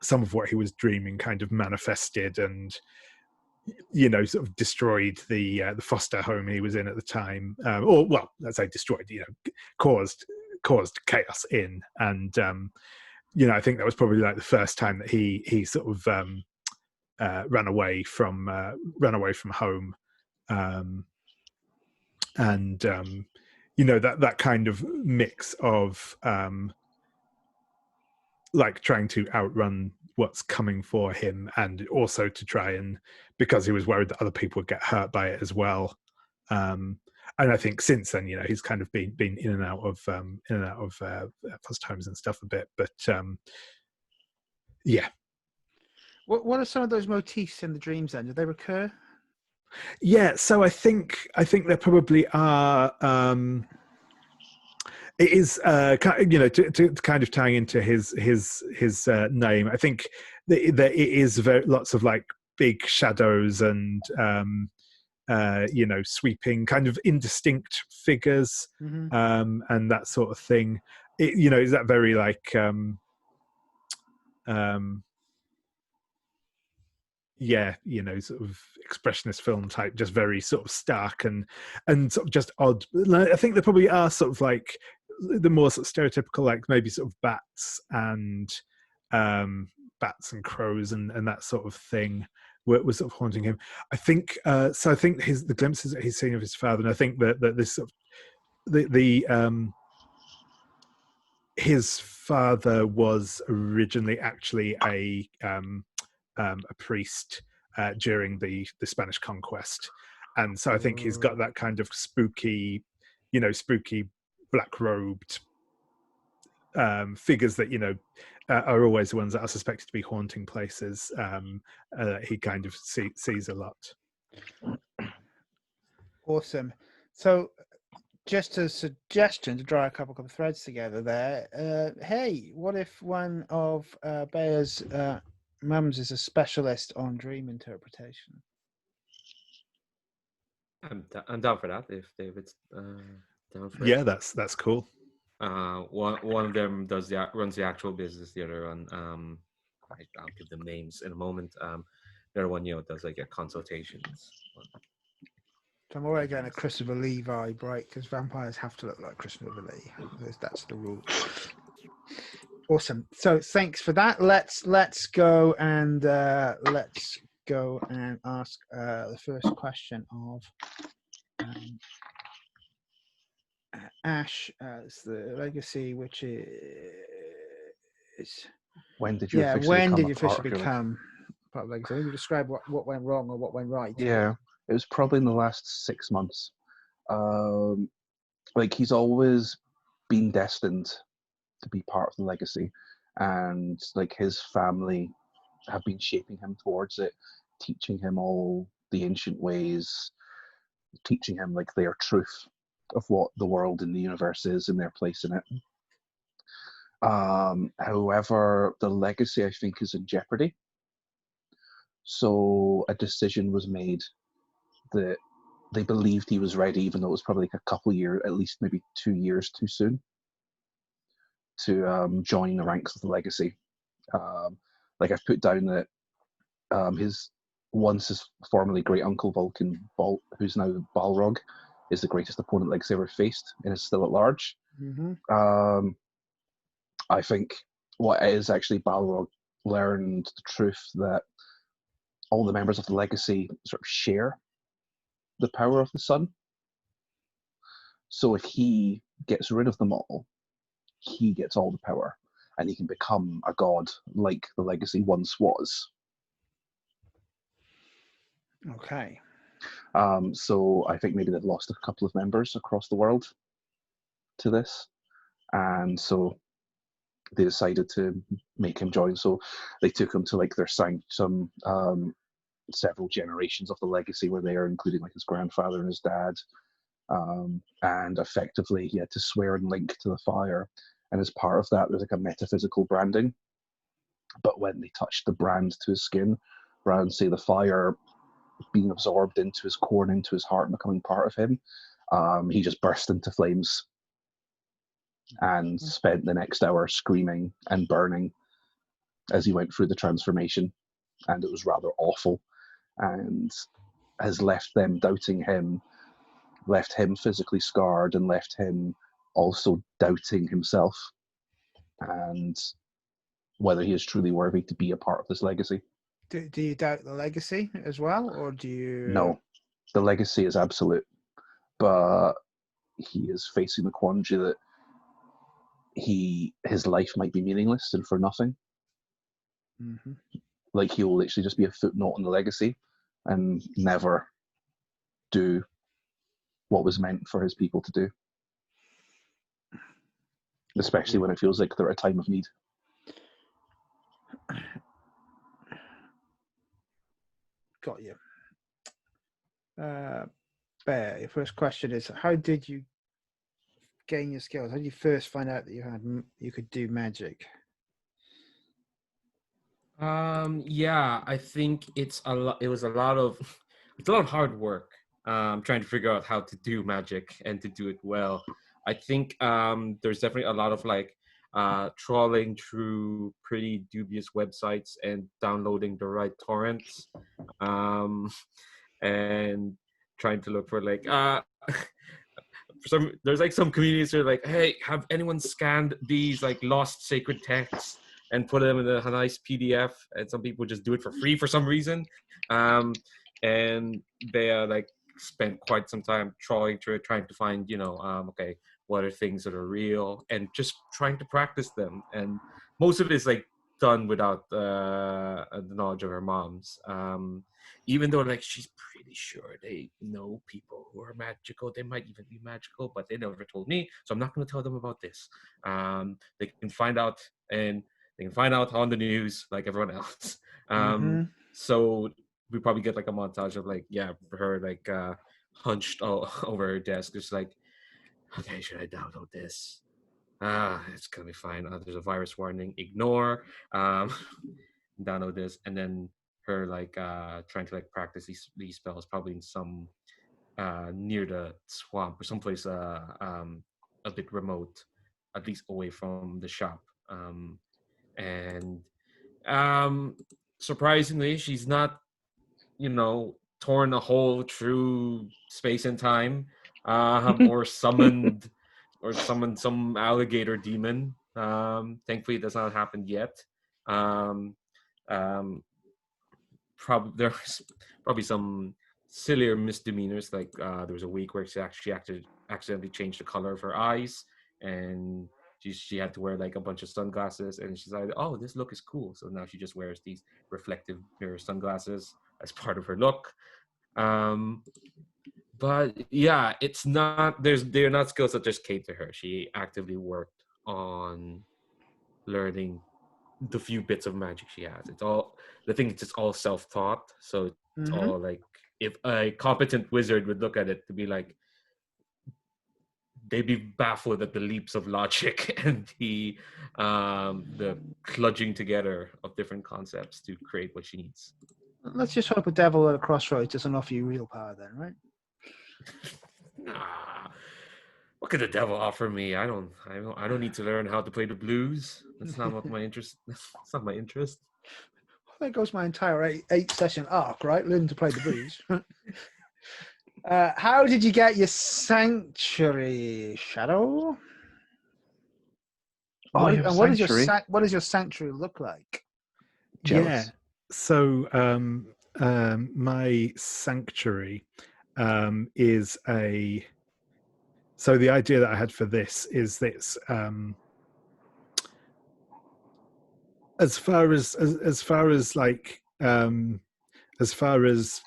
some of what he was dreaming kind of manifested, and sort of destroyed the foster home he was in at the time, or well, let's say destroyed, caused chaos in, and I think that was probably like the first time that he sort of ran away from home, and that kind of mix of like trying to outrun what's coming for him, and also to try and, because he was worried that other people would get hurt by it as well. And I think since then, he's kind of been in and out of foster homes and stuff a bit, but yeah. What are some of those motifs in the dreams then? Do they recur? Yeah, so I think there probably are. It is, to kind of tying into his name. I think that it is lots of like big shadows and sweeping kind of indistinct figures, and that sort of thing. Is that very like sort of expressionist film type, just very sort of stark and sort of just odd. I think there probably are sort of like the more sort of stereotypical, like maybe sort of bats and crows and that sort of thing were sort of haunting him. I think so. I think the glimpses that he's seen of his father, and I think that this sort of his father was originally actually a priest during the Spanish conquest, and so I think he's got that kind of spooky black robed figures that are always the ones that are suspected to be haunting places. He kind of sees a lot. Awesome. So, just a suggestion to draw a couple of threads together there. Hey, what if one of Bear's mums is a specialist on dream interpretation? I'm down for that if David's down for Yeah, it. that's cool. One of them runs the actual business. The other one, I'll give them names in a moment. The other one, does like consultations. So I'm already getting a Christopher Lee vibe, right? Because vampires have to look like Christopher Lee. That's the rule. Awesome. So thanks for that. Let's go and ask the first question of Ash. It's the legacy, which is when did you officially become part of legacy? Maybe describe what went wrong or what went right. Yeah, it was probably in the last 6 months. Like he's always been destined to be part of the legacy, and like his family have been shaping him towards it, teaching him all the ancient ways, teaching him like their truth of what the world and the universe is and their place in it. However, the legacy I think is in jeopardy. So a decision was made that they believed he was ready, even though it was probably like a couple years, at least maybe 2 years too soon, to join the ranks of the legacy. Like I've put down that his formerly great uncle Vulcan, who's now Balrog, is the greatest opponent Legacy ever faced and is still at large. Mm-hmm. I think what it is actually Balrog learned the truth that all the members of the legacy sort of share the power of the sun. So if he gets rid of them all, he gets all the power and he can become a god like the legacy once was. Okay. So I think maybe they've lost a couple of members across the world to this. And so they decided to make him join. So they took him to like their some several generations of the legacy were there, including like his grandfather and his dad. And effectively he had to swear and link to the fire. And as part of that, there's like a metaphysical branding. But when they touched the brand to his skin, rather than say the fire being absorbed into his core and into his heart and becoming part of him, he just burst into flames and spent the next hour screaming and burning as he went through the transformation. And it was rather awful, and has left them doubting him, left him physically scarred, and left him also doubting himself and whether he is truly worthy to be a part of this legacy. Do you doubt the legacy as well, or do you? No, the legacy is absolute, but he is facing the quandary that his life might be meaningless and for nothing. Mm-hmm. Like he will literally just be a footnote in the legacy and never do what was meant for his people to do, especially when it feels like they're at a time of need. Got you. Bear, your first question is, how did you gain your skills? How did you first find out that you could do magic? Yeah, I think it was a lot of hard work trying to figure out how to do magic and to do it well. I think there's definitely a lot of like trawling through pretty dubious websites and downloading the right torrents, and trying to look for like there's like some communities that are like, hey, have anyone scanned these like lost sacred texts and put them in a nice PDF? And some people just do it for free for some reason, and they like spent quite some time trying to find, okay, what are things that are real, and just trying to practice them. And most of it is like done without the knowledge of her mom's. Even though like she's pretty sure they know people who are magical, they might even be magical, but they never told me, so I'm not going to tell them about this. They can find out, and they can find out on the news like everyone else. So we probably get like a montage of like, yeah, her like hunched over her desk, just like, okay, should I download this? It's gonna be fine. There's a virus warning. Ignore. Download this, and then her like trying to like practice these spells, probably in some near the swamp or someplace a bit remote, at least away from the shop. And surprisingly, she's not, torn a hole through space and time, or summoned some alligator demon. Thankfully, it does not happen yet. There's probably some sillier misdemeanors, like there was a week where she actually accidentally changed the color of her eyes, and she had to wear like a bunch of sunglasses, and she's like, oh, this look is cool, so now she just wears these reflective mirror sunglasses as part of her look. But yeah, it's not. They're not skills that just came to her. She actively worked on learning the few bits of magic she has. It's all. The thing is, it's all self-taught. So it's Mm-hmm. all like, if a competent wizard would look at it to be like, they'd be baffled at the leaps of logic and the cludging together of different concepts to create what she needs. Let's just hope a devil at a crossroads doesn't offer you real power then, right? Nah. What could the devil offer me? I don't need to learn how to play the blues. That's not what my interest. That's not my interest. Well, there goes my entire eight session arc, right? Learn to play the blues. How did you get your sanctuary, Shadow? Oh, you have a What does sanctuary? what does your sanctuary look like? Yeah. Jealous. So my sanctuary is a. So the idea that I had for this is this. As far as like as far as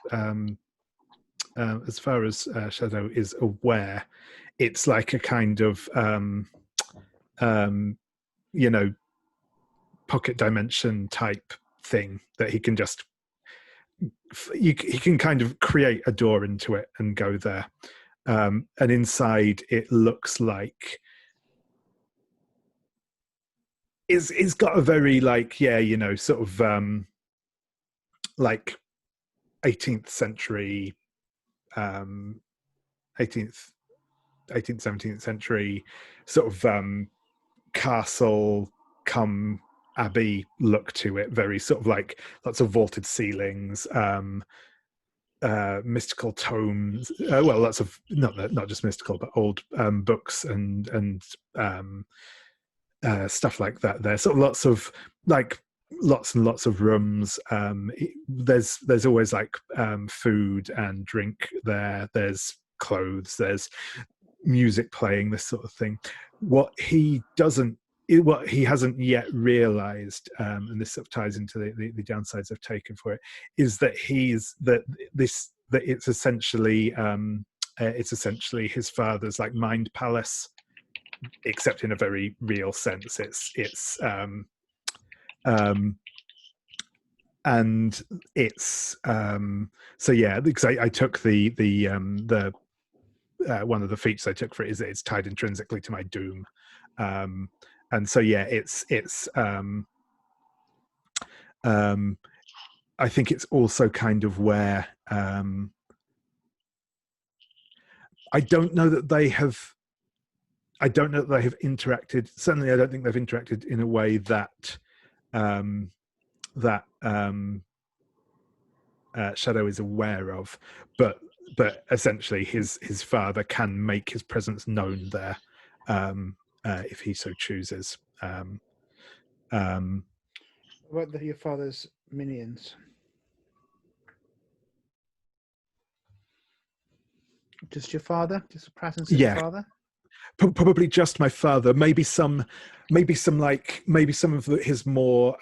Shadow is aware, it's like a kind of you know, pocket dimension type thing that he can just he can kind of create a door into it and go there, and inside it looks like it's got a very like, yeah, you know, sort of like 18th century 18th 17th century sort of castle come abbey look to it, very sort of like lots of vaulted ceilings, mystical tomes, well, lots of not just mystical but old books and stuff like that. There's sort of lots of like lots and lots of rooms. There's always like food and drink there. There's clothes. There's music playing. This sort of thing. What he hasn't yet realized, and this sort of ties into the downsides I've taken for it, is that it's essentially his father's like mind palace, except in a very real sense. And it's so yeah, because I took the one of the features I took for it is that it's tied intrinsically to my doom, and so yeah, it's I think it's also kind of where I don't know that they have interacted. Certainly, I don't think they've interacted in a way that Shadow is aware of, but essentially, his father can make his presence known there if he so chooses. What about your father's minions? Just your father? Just the presence of your father? Probably just my father. Maybe some of his more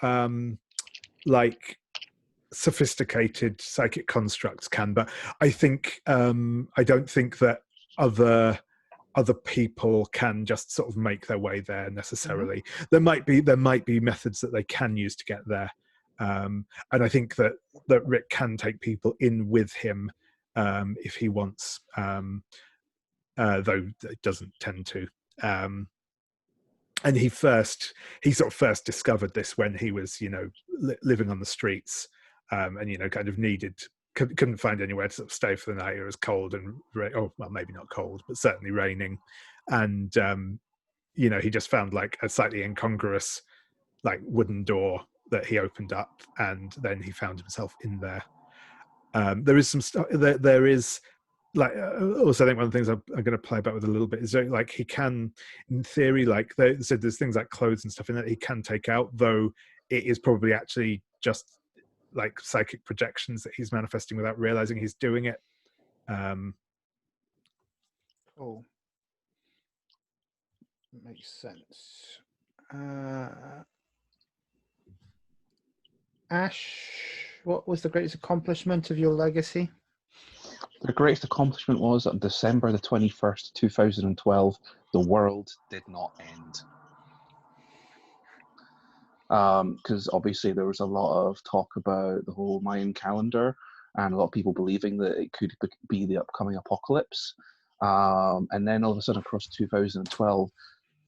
like sophisticated psychic constructs can, but I think I don't think that other people can just sort of make their way there necessarily. Mm-hmm. There might be methods that they can use to get there, and I think that Rick can take people in with him if he wants, though it doesn't tend to. And he sort of first discovered this when he was, you know, living on the streets, and, you know, kind of couldn't find anywhere to sort of stay for the night. It was cold and well, maybe not cold, but certainly raining. And, you know, he just found like a slightly incongruous, like wooden door that he opened up, and then he found himself in there. There is some stuff there is, like, also I think one of the things I'm going to play about with a little bit is that, like, he can, in theory, like there's things like clothes and stuff in that he can take out, though it is probably actually just like psychic projections that he's manifesting without realizing he's doing it. Cool. Makes sense. Ash, what was the greatest accomplishment of your legacy? Their greatest accomplishment was on December the 21st, 2012, the world did not end. Because obviously there was a lot of talk about the whole Mayan calendar and a lot of people believing that it could be the upcoming apocalypse. And then all of a sudden across 2012,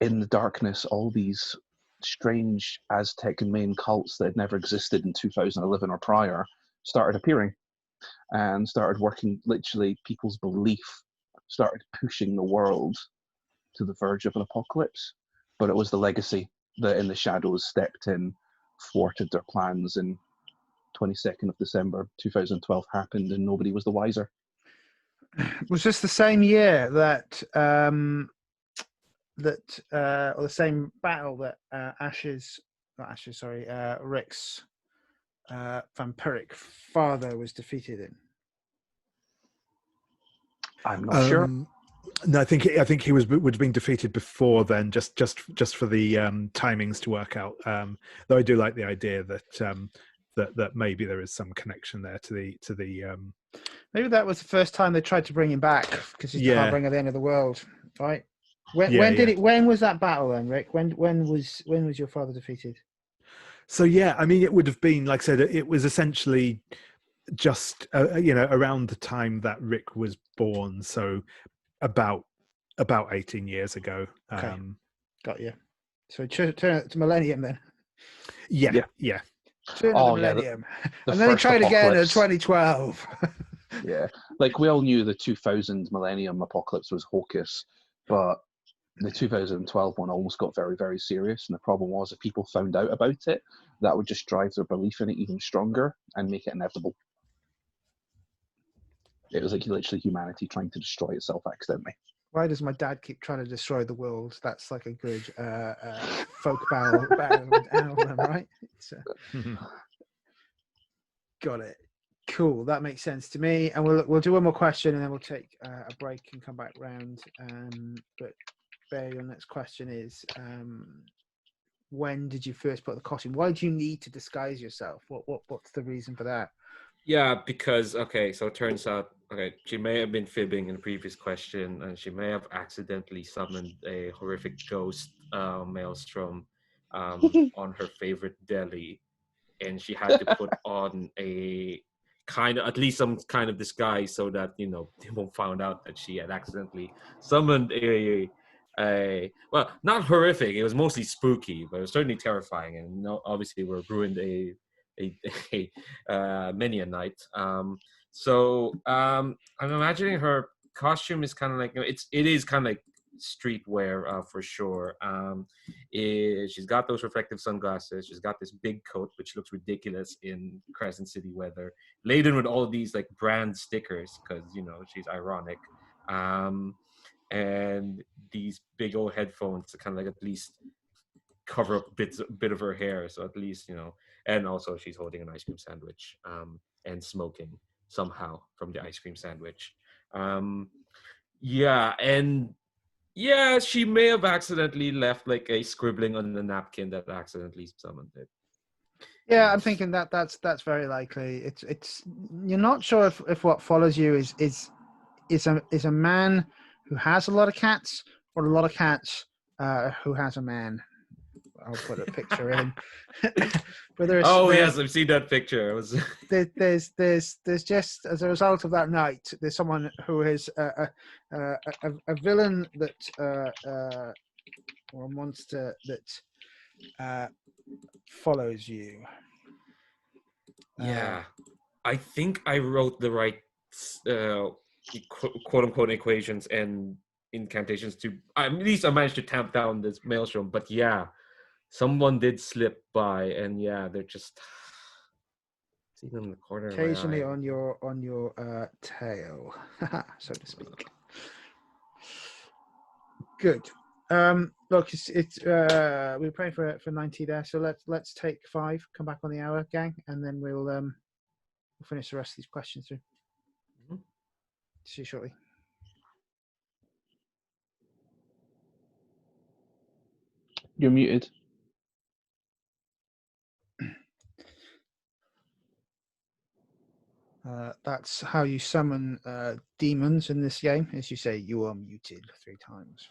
in the darkness, all these strange Aztec and Mayan cults that had never existed in 2011 or prior started appearing and started working. Literally, people's belief started pushing the world to the verge of an apocalypse. But it was the legacy that in the shadows stepped in, thwarted their plans, and 22nd of December 2012 happened and nobody was the wiser. Was this the same year that or the same battle that Rick's vampiric father was defeated in? I'm not sure. No, I think he would have been defeated before then, just for the timings to work out. Though I do like the idea that maybe there is some connection there to the. Maybe that was the first time they tried to bring him back because he's the harbinger of the end of the world, right? When was that battle then, Rick? When was your father defeated? So I mean, it would have been, like I said, it was essentially just around the time that Rick was born. So about 18 years ago. Okay. Got you. So turn it to millennium then. Yeah. Turn to the millennium. And then he tried apocalypse. again in 2012. Yeah, like we all knew the 2000 millennium apocalypse was hocus, but the 2012 one almost got very, very serious. And the problem was, if people found out about it, that would just drive their belief in it even stronger and make it inevitable. It was like literally humanity trying to destroy itself accidentally. Why does my dad keep trying to destroy the world? That's like a good folk battle album, right? Got it. Cool. That makes sense to me. And we'll do one more question, and then we'll take a break and come back round. But Bear, your next question is: when did you first put the costume? Why do you need to disguise yourself? What's the reason for that? Yeah, because so it turns out she may have been fibbing in the previous question, and she may have accidentally summoned a horrific ghost maelstrom on her favorite deli, and she had to put on a at least some kind of disguise so that they won't find out that she had accidentally summoned a well, not horrific. It was mostly spooky, but it was certainly terrifying, and obviously we ruined many a night. So I'm imagining her costume is kind of like it is kind of like streetwear for sure. She's got those reflective sunglasses. She's got this big coat, which looks ridiculous in Crescent City weather, laden with all of these like brand stickers because she's ironic. And these big old headphones to kind of like at least cover up a bit of her hair, so at least and also she's holding an ice cream sandwich and smoking somehow from the ice cream sandwich. She may have accidentally left like a scribbling on the napkin that accidentally summoned it. Yeah, I'm thinking that's very likely. It's you're not sure if what follows you is a man who has a lot of cats or a lot of cats who has a man. I'll put a picture in. But yes, I've seen that picture. It was there's just as a result of that night, there's someone who is a villain that or a monster that follows you. Yeah, I think I wrote the right quote unquote equations and incantations to at least I managed to tamp down this maelstrom. But yeah, someone did slip by, and they're just sitting in the corner. Occasionally on your tail, so to speak. Good. Look, it's we're praying for 90 there, so let's take 5. Come back on the hour, gang, and then we'll finish the rest of these questions through. Mm-hmm. See you shortly. You're muted. that's how you summon demons in this game. As you say, you are muted 3 times.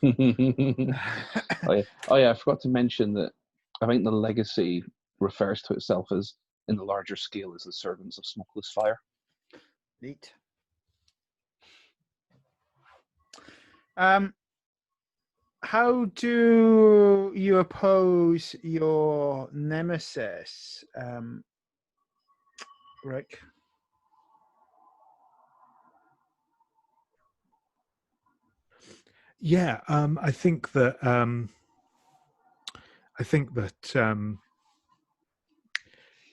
Oh yeah, I forgot to mention that I think the legacy refers to itself as, in the larger scale, as the servants of smokeless fire. Neat. How do you oppose your nemesis, Rick? Yeah, I think that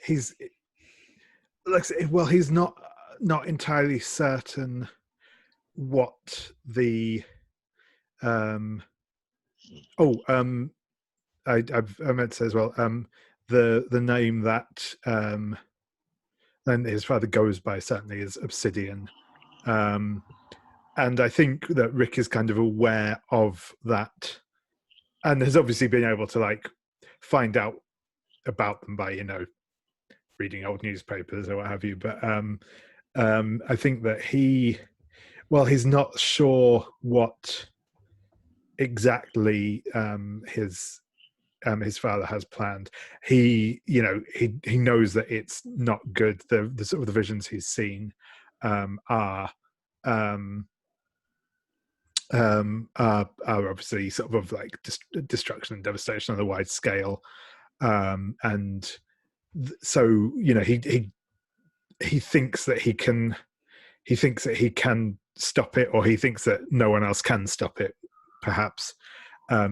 he's like, well, he's not entirely certain what the I meant to say as well, the name that then his father goes by certainly is Obsidian, and I think that Rick is kind of aware of that, and has obviously been able to like find out about them by reading old newspapers or what have you. But I think that he's not sure what exactly his father has planned. He knows that it's not good. The sort of the visions he's seen are obviously sort of like destruction and devastation on a wide scale, and so he thinks that he can stop it, or he thinks that no one else can stop it, perhaps.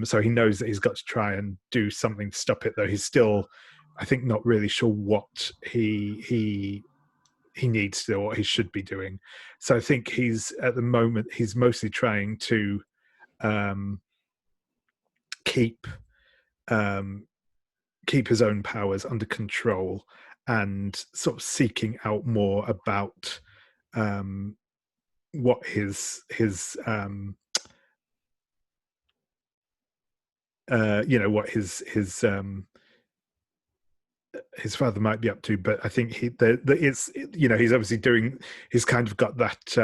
So he knows that he's got to try and do something to stop it, though he's still, I think, not really sure what he needs to do or what he should be doing. So I think at the moment he's mostly trying to keep his own powers under control, and sort of seeking out more about what his what his father might be up to. But I think he's obviously doing, he's kind of got that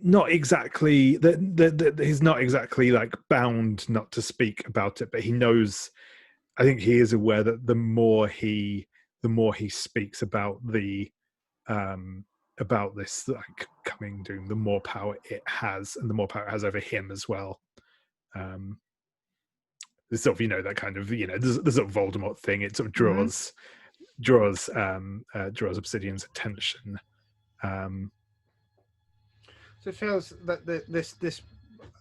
not exactly that he's not exactly like bound not to speak about it, but he knows, I think he is aware that the more he speaks about about this like coming doom, the more power it has, and the more power it has over him as well. There's sort of that kind of the sort of Voldemort thing. It sort of draws Obsidian's attention. So it feels that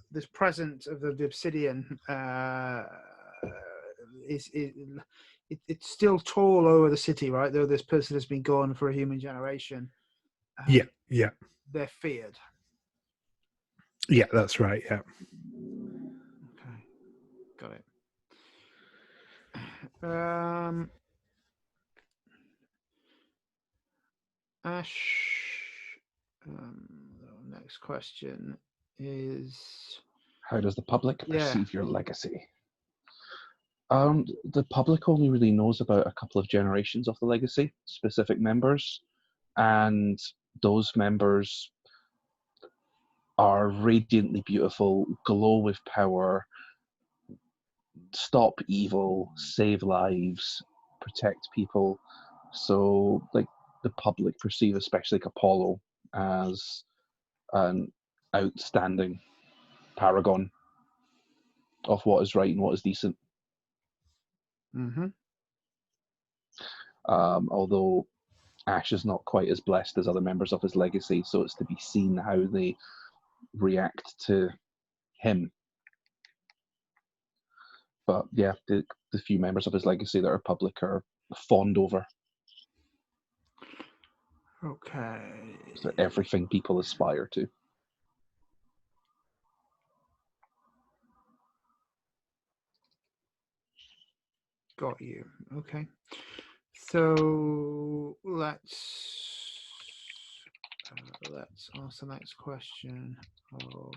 this presence of the Obsidian it's still tall over the city, right? Though this person has been gone for a human generation. Yeah. They're feared. Yeah, that's right. Yeah. Okay, got it. Ash, the next question is, how does the public perceive your legacy? The public only really knows about a couple of generations of the legacy, specific members, and those members are radiantly beautiful, glow with power, stop evil, save lives, protect people. So, like, the public perceive, especially like Apollo, as an outstanding paragon of what is right and what is decent. Although Ash is not quite as blessed as other members of his legacy, so it's to be seen how they react to him. But yeah, the few members of his legacy that are public are fawned over. Okay. So everything people aspire to. Got you. Okay. So let's ask the next question of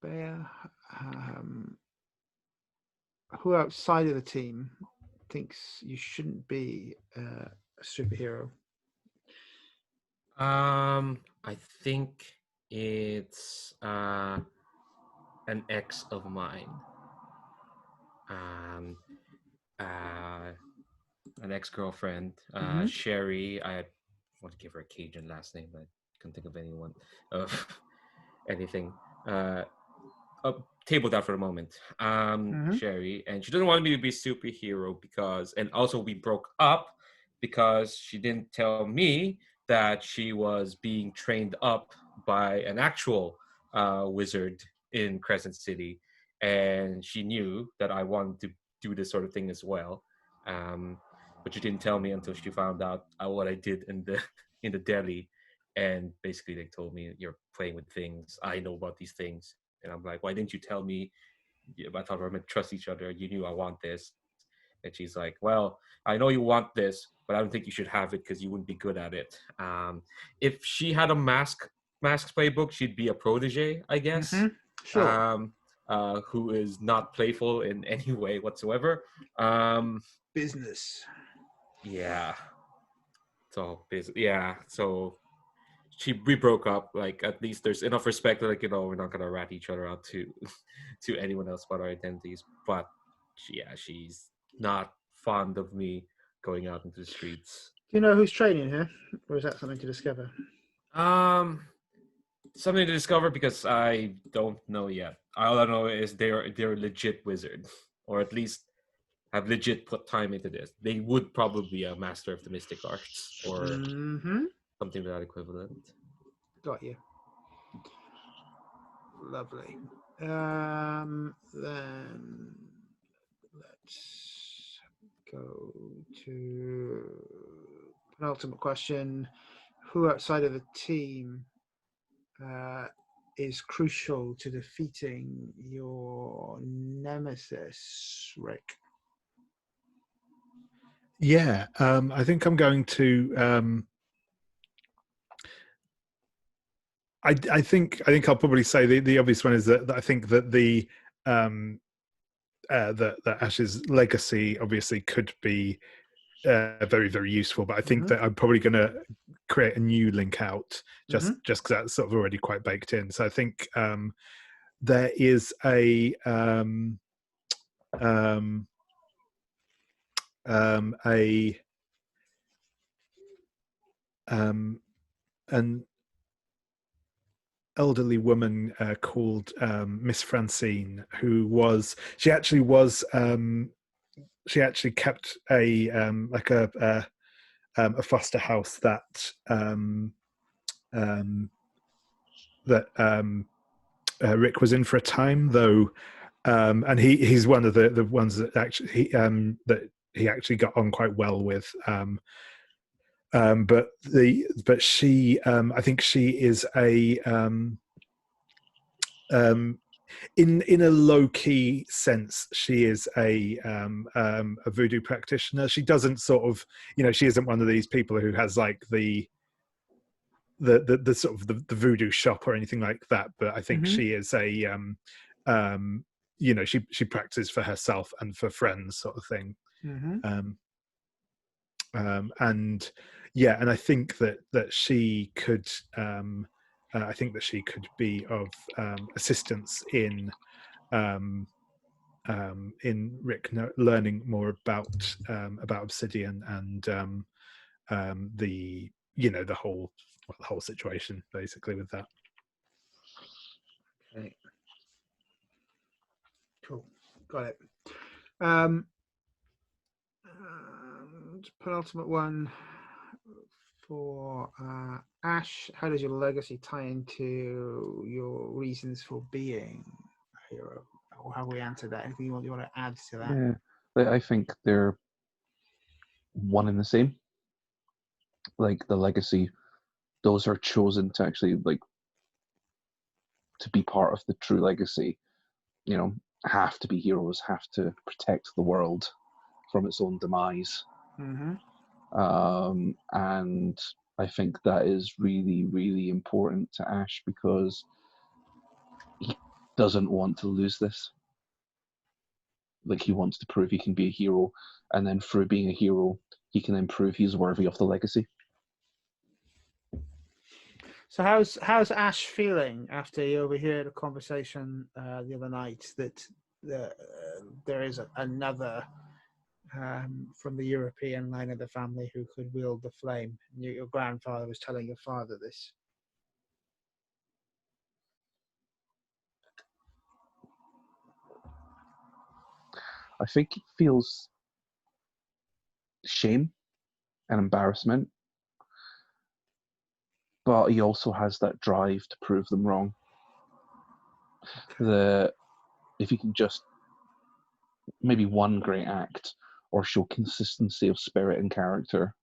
Bear. who outside of the team thinks you shouldn't be a superhero? I think it's an ex of mine. Um, uh, an ex-girlfriend, Mhm. Sherry. I want to give her a Cajun last name, but I can't think of anyone of anything. Uh, Table that for a moment. Mhm. Sherry, and she doesn't want me to be a superhero because, and also we broke up because she didn't tell me that she was being trained up by an actual wizard in Crescent City, and she knew that I wanted to do this sort of thing as well. Um, but she didn't tell me until she found out what I did in the in the deli, and basically they told me you're playing with things. I know about these things, and I'm like, why didn't you tell me? I thought we were meant to trust each other. You knew I want this. And she's like, well, I know you want this, but I don't think you should have it because you wouldn't be good at it. If she had a masks playbook, she'd be a protege, I guess, Mhm. Sure. who is not playful in any way whatsoever. Um, Business. yeah. So we broke up. Like at least there's enough respect that we're not gonna rat each other out to to anyone else about our identities. But she's not fond of me going out into the streets. Do you know who's training here, or is that something to discover? Um, Something to discover because I don't know yet. All I know is they're a legit wizard, or at least have legit put time into this. They would probably be a master of the mystic arts or Mm-hmm. something to that equivalent. Got you. Lovely. Then let's go to penultimate question. Who outside of the team is crucial to defeating your nemesis, Rick? Yeah, I think I'm going to. I think I'll probably say the obvious one is that I think that that Ash's legacy obviously could be very, very useful, but I think that I'm probably going to create a new link out just because that's sort of already quite baked in. So I think there is an elderly woman called Miss Francine, who was she actually kept a like a foster house that Rick was in for a time, though, and he's one of the ones that actually that he actually got on quite well with. But she, I think she is in a low key sense, she is a voodoo practitioner. She doesn't sort of, she isn't one of these people who has like the sort of the voodoo shop or anything like that. But I think she is a she practices for herself and for friends, sort of thing. And yeah, and I think that she could I think that she could be of assistance in Rick learning more about Obsidian and the the whole situation basically with that. Okay. Cool. Got it. And penultimate one for Ash. How does your legacy tie into your reasons for being a hero? Or how we answer that? Anything you want to add to that? Yeah, I think they're one and the same. Like the legacy, those are chosen to actually to be part of the true legacy. Have to be heroes, have to protect the world from its own demise. And I think that is really, really important to Ash because he doesn't want to lose this. like he wants to prove he can be a hero, and then through being a hero, he can then prove he's worthy of the legacy. So how's Ash feeling after he overheard a conversation the other night that there is another from the European line of the family who could wield the flame? Your grandfather was telling your father this. I think he feels shame and embarrassment, but he also has that drive to prove them wrong. If he can just maybe one great act or show consistency of spirit and character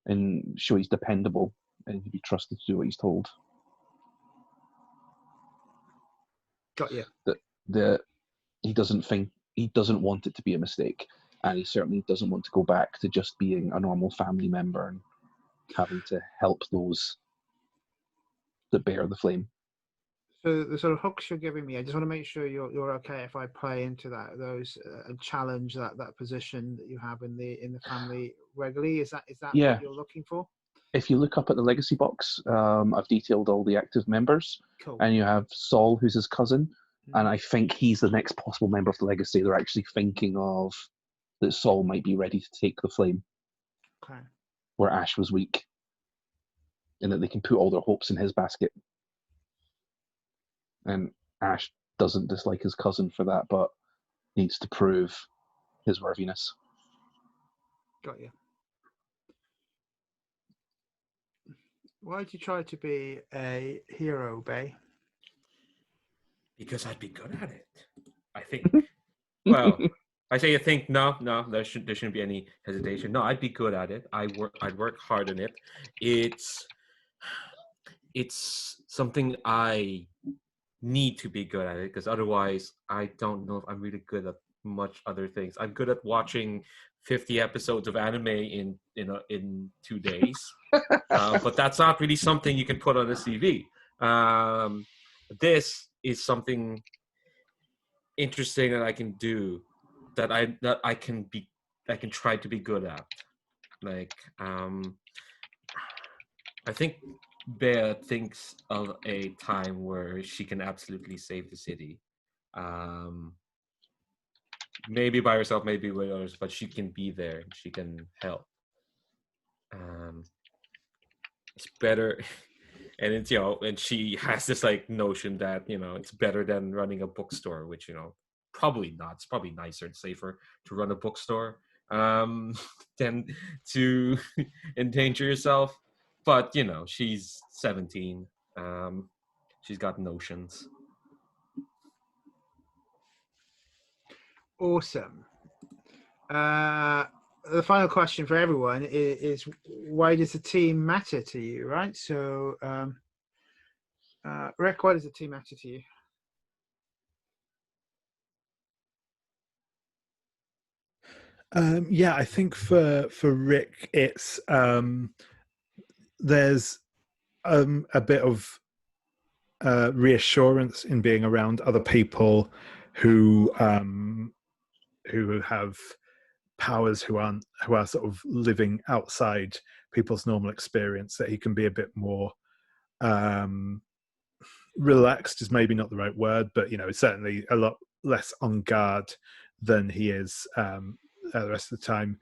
and show he's dependable and he can be trusted to do what he's told. Got you. That he doesn't want it to be a mistake, and he certainly doesn't want to go back to just being a normal family member and having to help those that bear the flame. So the sort of hooks you're giving me, I just want to make sure you're okay if I play into those and challenge that position that you have in the family regularly. Is that Yeah. what you're looking for? If you look up at the legacy box, I've detailed all the active members. Cool. And you have Saul, who's his cousin, and I think he's the next possible member of the legacy. They're actually thinking of that Saul might be ready to take the flame. Okay. Where Ash was weak, and that they can put all their hopes in his basket. And Ash doesn't dislike his cousin for that, but needs to prove his worthiness. Got you. Why'd you try to be a hero, Bay? Because I'd be good at it. I think. Well, I say you think no. There shouldn't be any hesitation. No, I'd be good at it. I'd work hard on it. It's something I need to be good at it, because otherwise I don't know if I'm really good at much other things. I'm good at watching 50 episodes of anime in 2 days, but that's not really something you can put on a CV. This is something interesting that I can do, that I can try to be good at. Like, I think Bea thinks of a time where she can absolutely save the city. Maybe by herself, maybe with others, but she can be there. She can help. It's better, and it's and she has this like notion that it's better than running a bookstore, which probably not. It's probably nicer and safer to run a bookstore than to endanger yourself. But she's 17. She's got notions. Awesome. The final question for everyone is why does the team matter to you, right? So, Rick, why does the team matter to you? Yeah, I think for Rick, it's there's a bit of reassurance in being around other people who have powers, who are sort of living outside people's normal experience, that he can be a bit more relaxed is maybe not the right word, but certainly a lot less on guard than he is the rest of the time.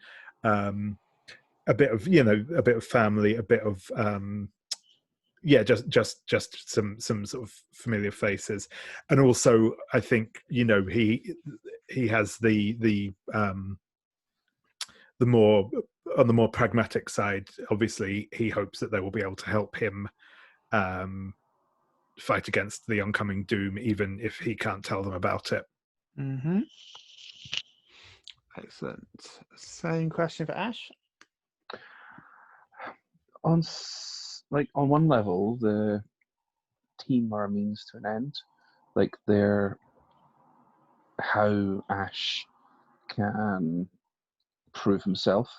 A bit of family, a bit of just some sort of familiar faces, and also I think he has the more on the more pragmatic side. Obviously, he hopes that they will be able to help him fight against the oncoming doom, even if he can't tell them about it. Mm-hmm. Excellent. Same question for Ash. On one level, the team are a means to an end. Like, they're how Ash can prove himself,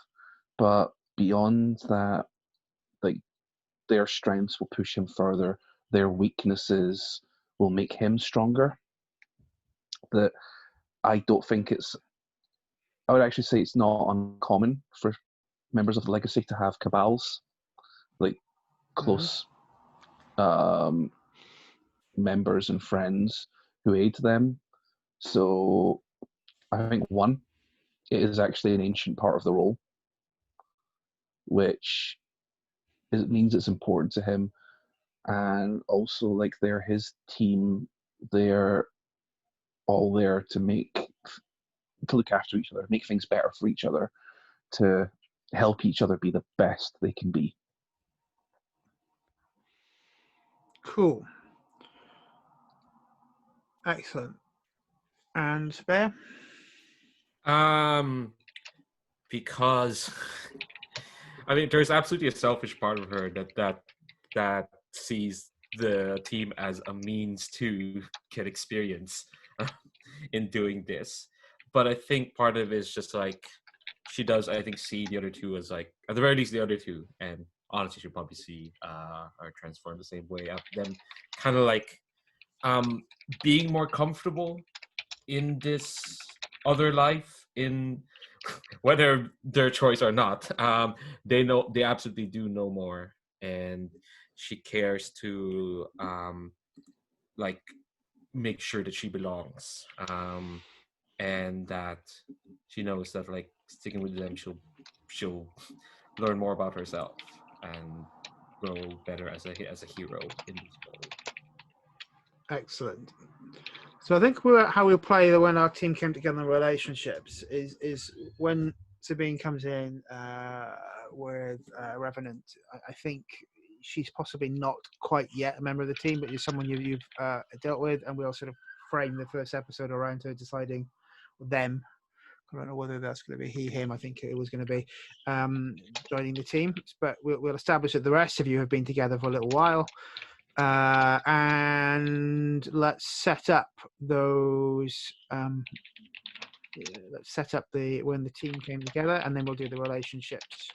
but beyond that, like, their strengths will push him further. Their weaknesses will make him stronger. That I don't think it's. I would actually say it's not uncommon for members of the Legacy to have cabals, like close members and friends who aid them. So I think one, it is actually an ancient part of the role, which means it's important to him. And also, like, they're his team. They're all there to look after each other, make things better for each other, to help each other be the best they can be. Cool. Excellent. And Bear? Because I mean, there's absolutely a selfish part of her that sees the team as a means to get experience in doing this. But I think part of it is just like she does. I think see the other two as like at the very least the other two, and honestly, she'll probably see or transform the same way. Them kind of like being more comfortable in this other life in whether their choice or not. They absolutely do know more, and she cares to like make sure that she belongs, and that she knows that like sticking with them, she'll learn more about herself and grow better as a hero in this role. Excellent. So I think how we'll play when our team came together in relationships is when Sabine comes in with Revenant. I think she's possibly not quite yet a member of the team, but is someone you've dealt with, and we'll sort of frame the first episode around her deciding them. I don't know whether that's going to be he, him. I think it was going to be joining the team, but we'll establish that the rest of you have been together for a little while. And let's set up those. Let's set up when the team came together, and then we'll do the relationships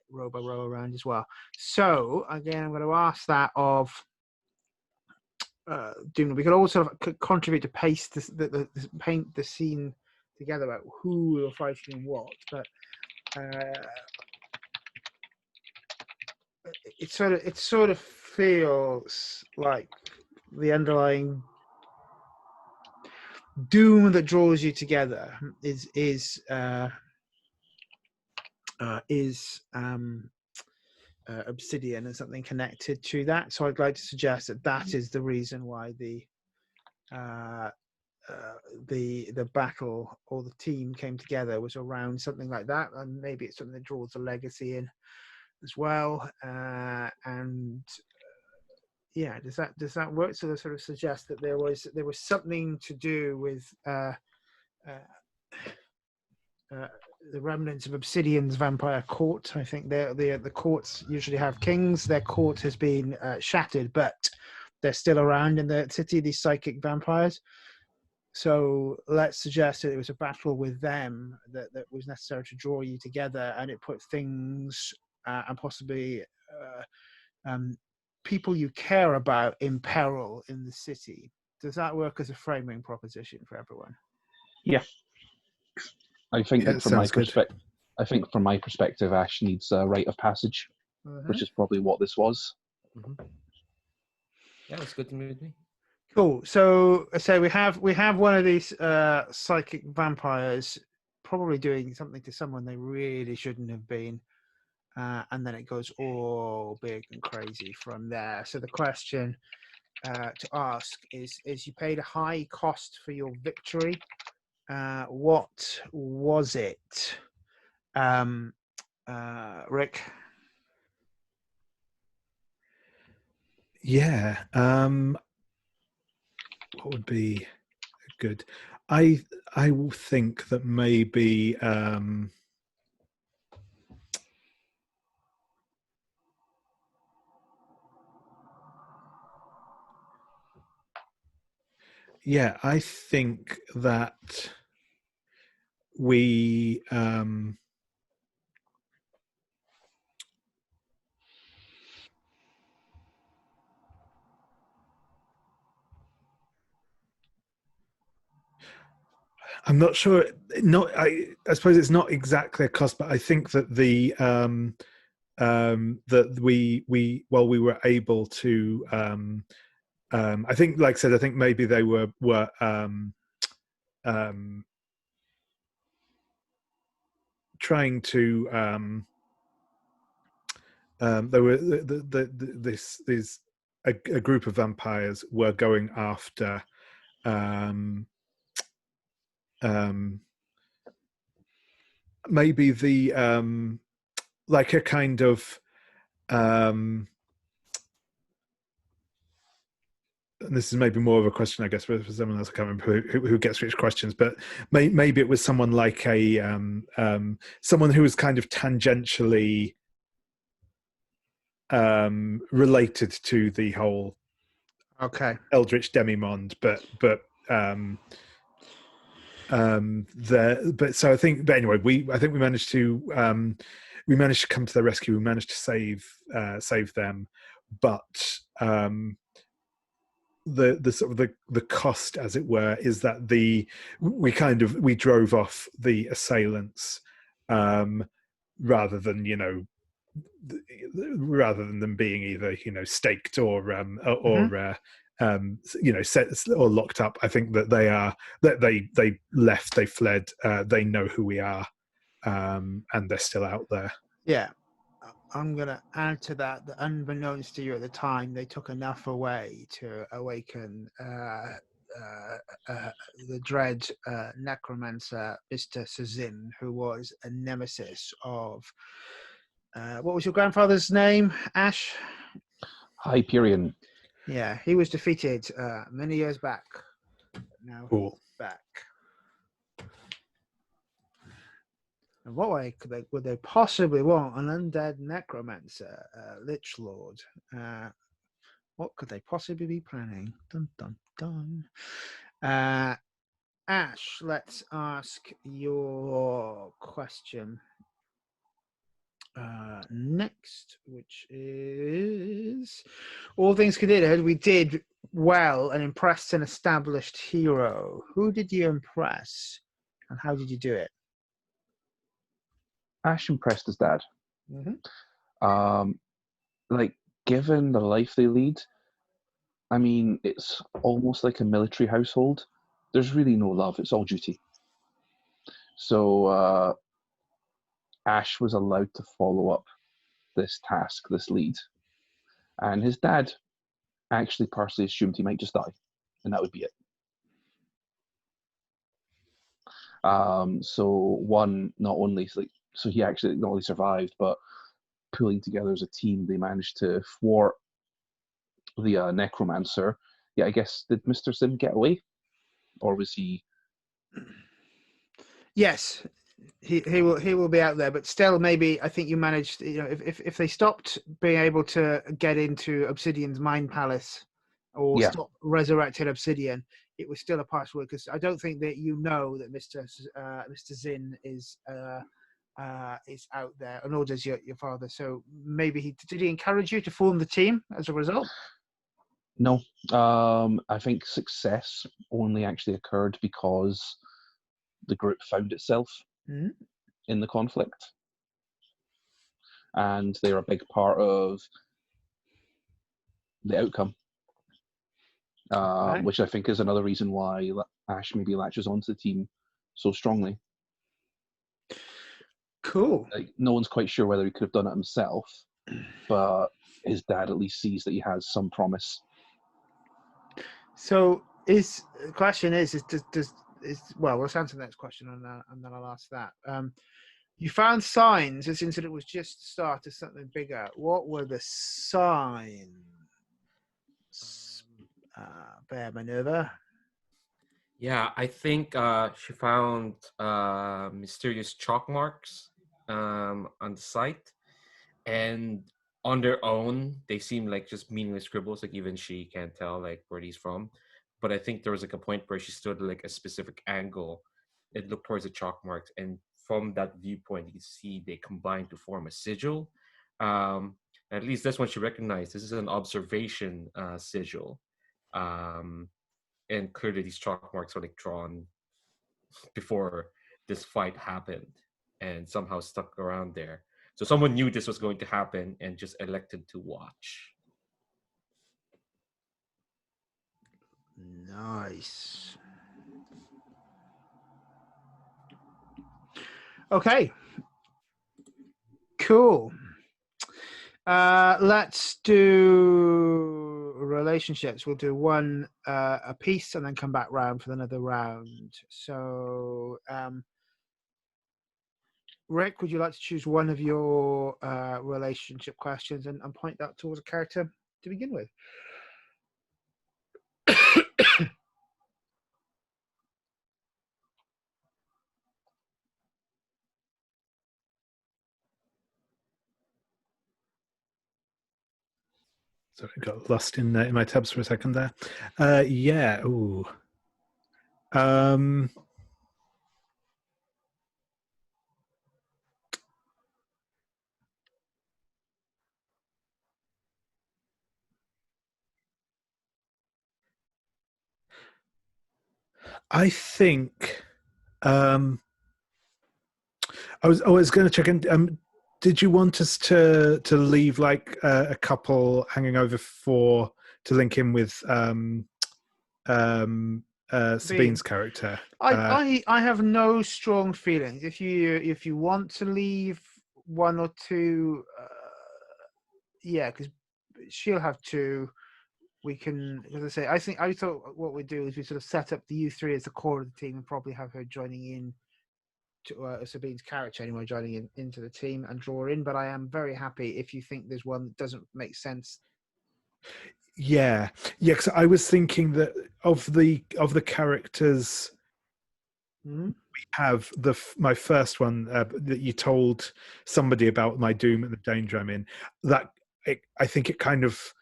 row by row around as well. So again, I'm going to ask that of Doom. We could all sort of contribute to paint the scene together about who we were fighting and what, but. It sort of feels like the underlying doom that draws you together is obsidian and something connected to that. So I'd like to suggest that is the reason why the battle or the team came together was around something like that, and maybe it's something that draws the legacy in as well, and yeah, does that work? So to sort of suggest that there was something to do with the remnants of Obsidian's vampire court. I think the courts usually have kings. Their court has been shattered, but they're still around in the city. These psychic vampires. So let's suggest that it was a battle with them that was necessary to draw you together, and it put things and possibly people you care about in peril in the city. Does that work as a framing proposition for everyone? Yeah. I think that from my perspective, Ash needs a rite of passage, which is probably what this was. Mm-hmm. Yeah, that's good to meet me. Cool. So we have one of these psychic vampires probably doing something to someone they really shouldn't have been, and then it goes all big and crazy from there. So the question to ask is you paid a high cost for your victory. What was it, Rick? Yeah. What would be good? I will think that maybe yeah, I think that we I'm not sure. I suppose it's not exactly a cost, but I think that that we were able to. I think, like I said, I think maybe they were trying to. There were this a group of vampires were going after. Maybe the like a kind of and this is maybe more of a question, I guess, for someone else. I can't remember who gets which questions, but maybe it was someone like someone who was kind of tangentially related to the whole Eldritch Demimonde, but so I think, but anyway, I think we managed to come to their rescue. We managed to save them, but the sort of the cost, as it were, is that we drove off the assailants rather than them being either staked or set or locked up. I think that they left, they fled, they know who we are, and they're still out there. Yeah. I'm going to add to that unbeknownst to you at the time, they took enough away to awaken the dread necromancer, Mr. Sazin, who was a nemesis of... what was your grandfather's name, Ash? Hyperion. Yeah, he was defeated many years back. Now he's back. And what way would they possibly want an undead necromancer, Lich Lord? What could they possibly be planning? Dun dun dun. Ash, let's ask your question next, which is, all things considered, we did well and impressed an established hero. Who did you impress, and how did you do it? Ash impressed his dad. Mm-hmm. Given the life they lead, I mean, it's almost like a military household. There's really no love, it's all duty. So Ash was allowed to follow up this task, this lead. And his dad actually partially assumed he might just die, and that would be it. So he actually not only survived, but pulling together as a team, they managed to thwart the necromancer. Yeah, I guess, did Mr. Sim get away, or was he? Yes, he will be out there, but still, maybe I think you managed. If they stopped being able to get into Obsidian's mind palace, or stop resurrecting Obsidian, it was still a partial, because I don't think that that Mr. Zin is out there, nor does your father. So maybe did he encourage you to form the team as a result? No, I think success only actually occurred because the group found itself in the conflict, and they're a big part of the outcome, which I think is another reason why Ash maybe latches onto the team so strongly. Cool. No one's quite sure whether he could have done it himself, but his dad at least sees that he has some promise. So the question is well, let's answer the next question, and then I'll ask that. You found signs, it seems that it was just the start of something bigger. What were the signs, Bear Minerva? Yeah, I think she found mysterious chalk marks on the site, and on their own, they seem like just meaningless scribbles. Like even she can't tell like where he's from. But I think there was like a point where she stood like a specific angle. It looked towards the chalk marks, and from that viewpoint, you can see they combined to form a sigil. At least that's when she recognized this is an observation sigil. And clearly these chalk marks are like drawn before this fight happened and somehow stuck around there. So someone knew this was going to happen and just elected to watch. Nice. Okay. Cool. Let's do relationships. We'll do one a piece and then come back round for another round. So, Rick, would you like to choose one of your relationship questions and point that towards a character to begin with? Sorry, I got lost in my tabs for a second there. Yeah. Ooh. I think I was going to check in. Did you want us to leave like a couple hanging over to link in with Sabine's character? I have no strong feelings. If you want to leave one or two, yeah, because she'll have two. We can, as I say, I thought what we do is we sort of set up the U3 as the core of the team and probably have her joining in to Sabine's character anyway, joining into the team and draw in. But I am very happy if you think there's one that doesn't make sense. Yeah. Because I was thinking that of the characters. Mm-hmm. We have my first one that you told somebody about my doom and the danger I'm in. I think it kind of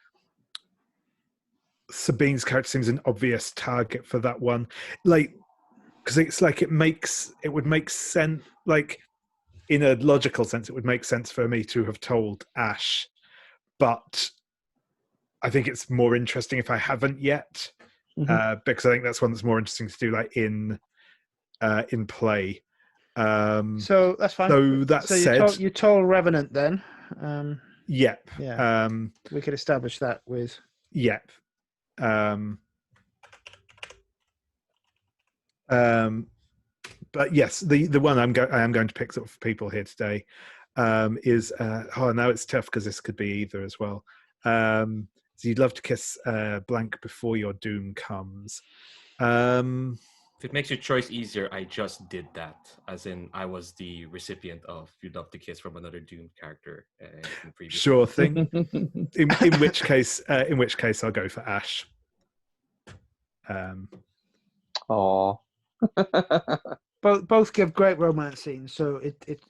Sabine's character seems an obvious target for that one, like because it's like it would make sense, like in a logical sense, it would make sense for me to have told Ash, but I think it's more interesting if I haven't yet, because I think that's one that's more interesting to do, like in play. So that's fine. So that said, you told Revenant then. Yep. Yeah. We could establish that with. Yep. But yes, the one I am going to pick up for people here today is now it's tough because this could be either as well. So you'd love to kiss blank before your doom comes. If it makes your choice easier, I just did that. As in, I was the recipient of "You'd Love to Kiss" from another Doom character in previous. Sure thing. in which case, I'll go for Ash. Both give great romance scenes, so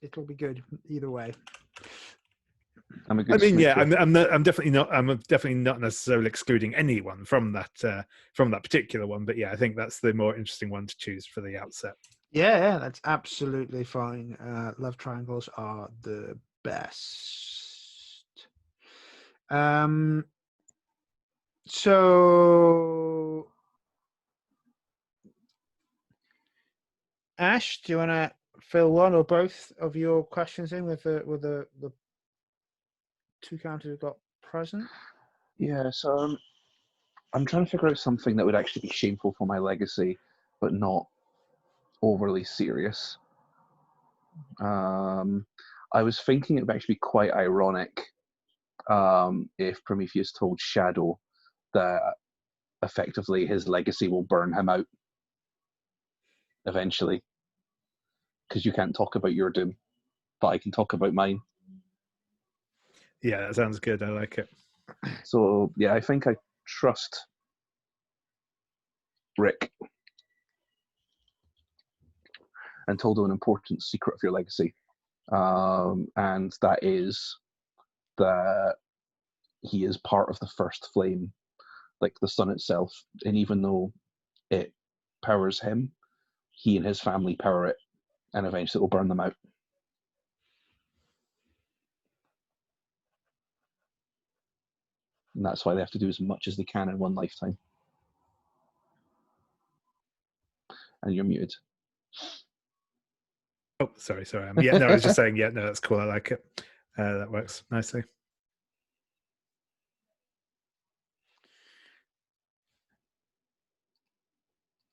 it'll be good either way. I'm definitely not necessarily excluding anyone from that particular one, but yeah, I think that's the more interesting one to choose for the outset. Yeah, that's absolutely fine. Love triangles are the best. So Ash, do you want to fill one or both of your questions in with the two characters we've got present? Yeah, so I'm trying to figure out something that would actually be shameful for my legacy, but not overly serious. I was thinking it would actually be quite ironic if Prometheus told Shadow that effectively his legacy will burn him out eventually. Because you can't talk about your doom, but I can talk about mine. Yeah, that sounds good. I like it. So, yeah, I think I trust Rick and told him an important secret of your legacy. And that is that he is part of the first flame, like the sun itself. And even though it powers him, he and his family power it, and eventually it will burn them out. And that's why they have to do as much as they can in one lifetime. And you're muted. Oh, sorry. Yeah, no, I was just saying. Yeah, no, that's cool. I like it. That works nicely.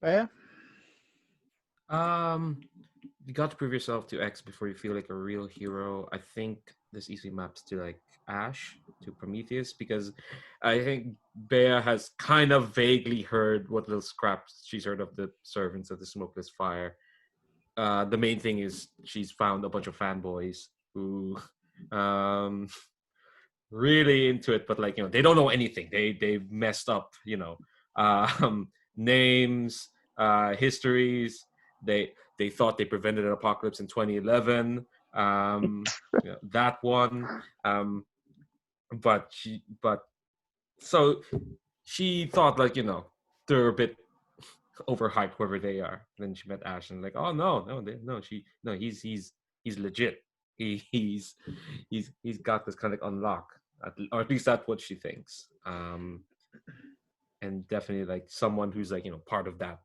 Yeah. You got to prove yourself to X before you feel like a real hero. I think this easily maps to like Ash to Prometheus, because I think Bea has kind of vaguely heard what little scraps she's heard of the servants of the smokeless fire. The main thing is she's found a bunch of fanboys who really into it, but like, you know, they don't know anything. They've messed up, you know, names, histories. They thought they prevented an apocalypse in 2011. You know, that one. But so she thought, like, you know, they're a bit overhyped, whoever they are. Then she met Ash and like, oh no, he's legit. He's got this kind of unlock, or at least that's what she thinks. And definitely like someone who's like, you know, part of that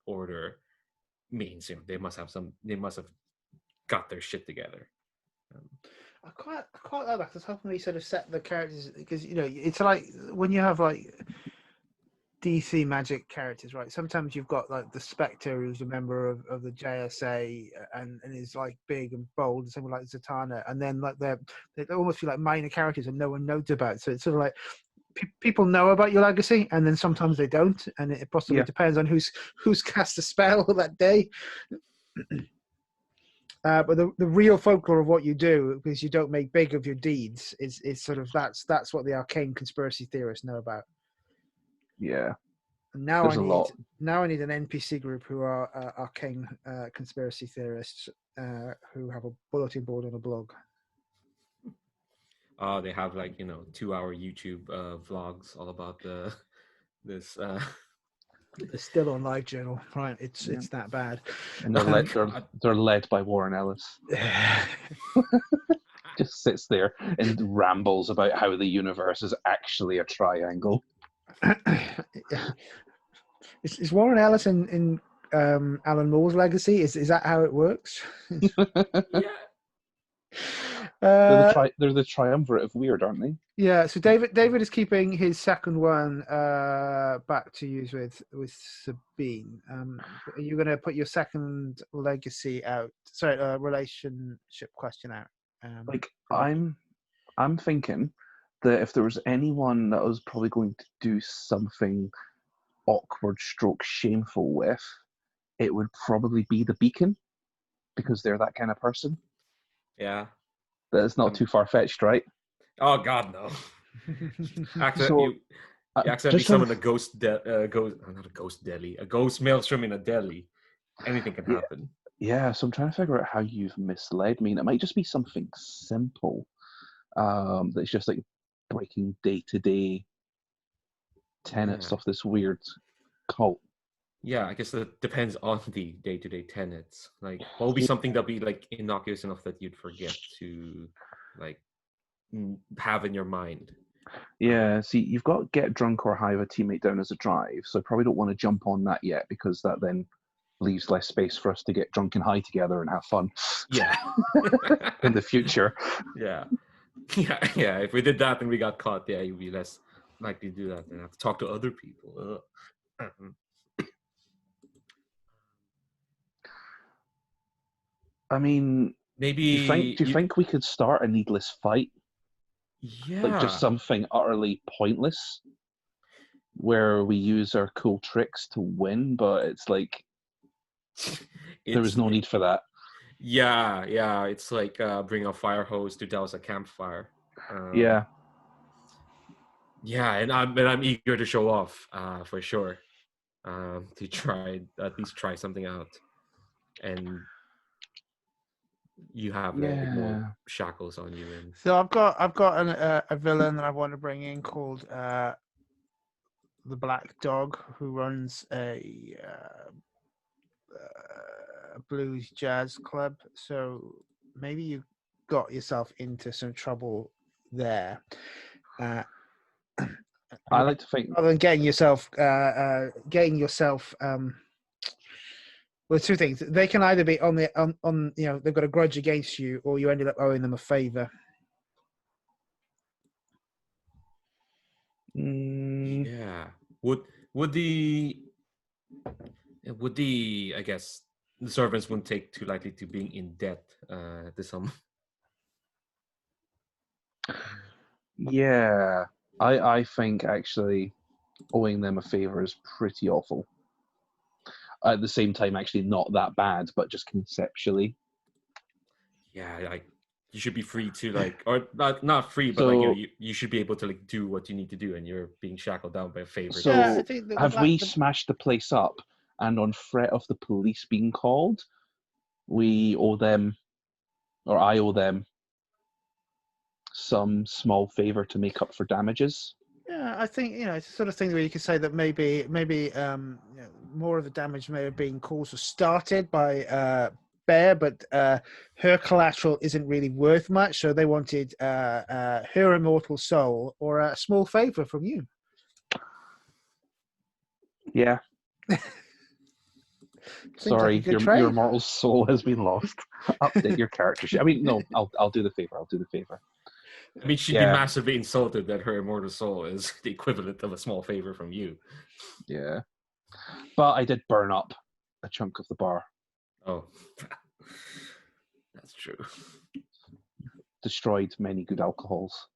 order means, you know, they must have got their shit together. I quite like that. It's helping me sort of set the characters, because, you know, it's like when you have like DC magic characters, right? Sometimes you've got like the Spectre, who's a member of the JSA, and is like big and bold, and someone like Zatanna, and then like they almost feel like minor characters and no one knows about. So it's sort of like people know about your legacy, and then sometimes they don't, and it possibly depends on who's cast a spell that day. But the real folklore of what you do, because you don't make big of your deeds, is sort of that's what the arcane conspiracy theorists know about. Yeah. And now There's a lot. Now I need an NPC group who are arcane conspiracy theorists who have a bulletin board on a blog. Oh, they have like, you know, 2-hour YouTube vlogs all about this. They're still on LiveJournal, right? It's that bad. And they're led by Warren Ellis. Just sits there and rambles about how the universe is actually a triangle. Is Warren Ellis in Alan Moore's Legacy? Is that how it works? Yeah. They're the triumvirate of weird, aren't they? Yeah. So David is keeping his second one back to use with Sabine. Are you going to put your second legacy out? Sorry, relationship question out. I'm thinking that if there was anyone that I was probably going to do something awkward stroke shameful with, it would probably be the Beacon, because they're that kind of person. Yeah. That's not too far-fetched, right? Oh God, no. You accidentally just summon a ghost not a ghost deli, a ghost maelstrom in a deli. Anything can happen. Yeah, so I'm trying to figure out how you've misled me. And it might just be something simple that's just like breaking day-to-day tenets of this weird cult. Yeah, I guess that depends on the day-to-day tenets. Like, what will be something that'll be like innocuous enough that you'd forget to like have in your mind? Yeah, see, you've got get drunk or hive a teammate down as a drive, so I probably don't want to jump on that yet, because that then leaves less space for us to get drunk and high together and have fun. Yeah. In the future. Yeah. Yeah. If we did that and we got caught, yeah, you'd be less likely to do that and have to talk to other people. I mean, maybe do you think we could start a needless fight? Yeah. Like just something utterly pointless, where we use our cool tricks to win, but it's like there was no need for that. Yeah. It's like bring a fire hose to douse a campfire. Yeah, and I'm eager to show off for sure. To at least try something out, and you have no shackles on you. And so I've got a villain that I want to bring in called the Black Dog, who runs a blues jazz club. So maybe you got yourself into some trouble there. I like to think other than getting yourself Well, two things. They can either be on they've got a grudge against you, or you ended up owing them a favor. Yeah. Would the I guess the servants wouldn't take too lightly to being in debt to some. Yeah, I think actually owing them a favor is pretty awful. At the same time, actually not that bad, but just conceptually. Yeah, like you should be free to like, or not free, but So- like you should be able to like do what you need to do, and you're being shackled down by a favor. So Yeah, I think have we smashed the place up, and on threat of the police being called, we owe them, or I owe them, some small favor to make up for damages? Yeah, I think it's the sort of thing where you could say that maybe more of the damage may have been caused or started by Bear, but her collateral isn't really worth much, so they wanted her immortal soul or a small favor from you. Yeah. Seems Sorry, like a good your trade. immortal soul has been lost. Update your character sheet. I mean, no, I'll do the favor. I'll do the favor. I mean, she'd Yeah. be massively insulted that her immortal soul is the equivalent of a small favor from you. Yeah. But I did burn up a chunk of the bar. Oh, that's true. Destroyed many good alcohols.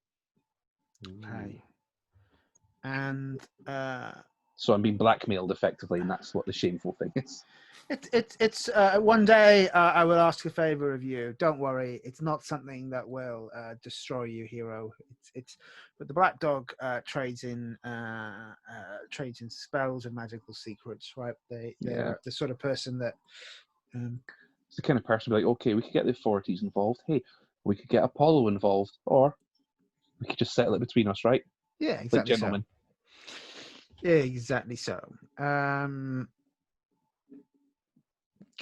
Okay. And So I'm being blackmailed effectively, and that's what the shameful thing is. it's one day I will ask a favor of you. Don't worry, it's not something that will destroy you, hero. But the Black Dog trades in spells and magical secrets, right? They're the sort of person that. It's the kind of person to be like, okay, we could get the authorities involved. Hey, we could get Apollo involved, or we could just settle it between us, right? Yeah, Like exactly. gentlemen. Yeah, exactly so.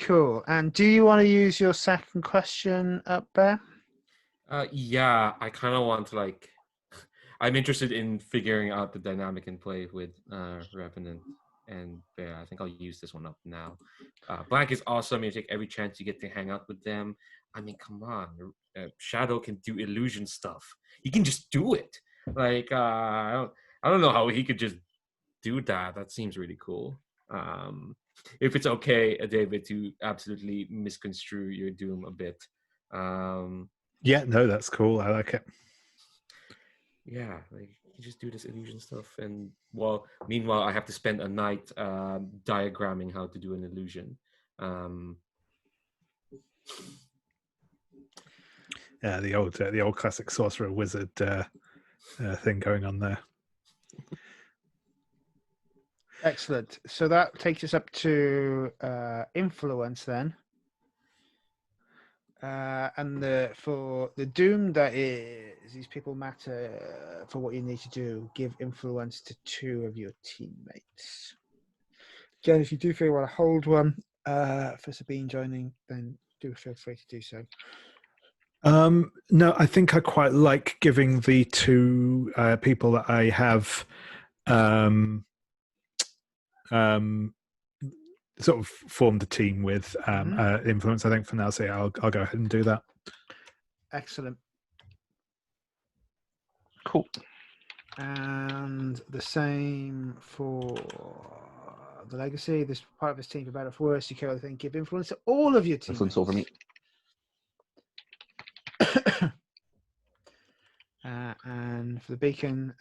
Cool. And do you want to use your second question up there? Yeah, I kind of want to like. I'm interested in figuring out the dynamic in play with Revenant and Bear. I think I'll use this one up now. Black is awesome. You take every chance you get to hang out with them. I mean, come on. Shadow can do illusion stuff. He can just do it. Like I don't know how he could just do that. That seems really cool. If it's okay, David, to absolutely misconstrue your doom a bit. Yeah, no, that's cool. I like it. Yeah, like you just do this illusion stuff, and meanwhile, I have to spend a night diagramming how to do an illusion. Yeah, the old classic sorcerer wizard thing going on there. Excellent. So that takes us up to influence then. And for the doom, that is, these people matter for what you need to do. Give influence to 2 of your teammates. Again, if you do feel you want to hold one for Sabine joining, then do feel free to do so. No, I think I quite like giving the 2 people that I have sort of formed a team with influence. I think for now, so yeah, I'll go ahead and do that. Excellent. Cool. And the same for the legacy. This part of his team, for better or for worse, you can think give influence to all of your teammates. Influence over me. And for the beacon,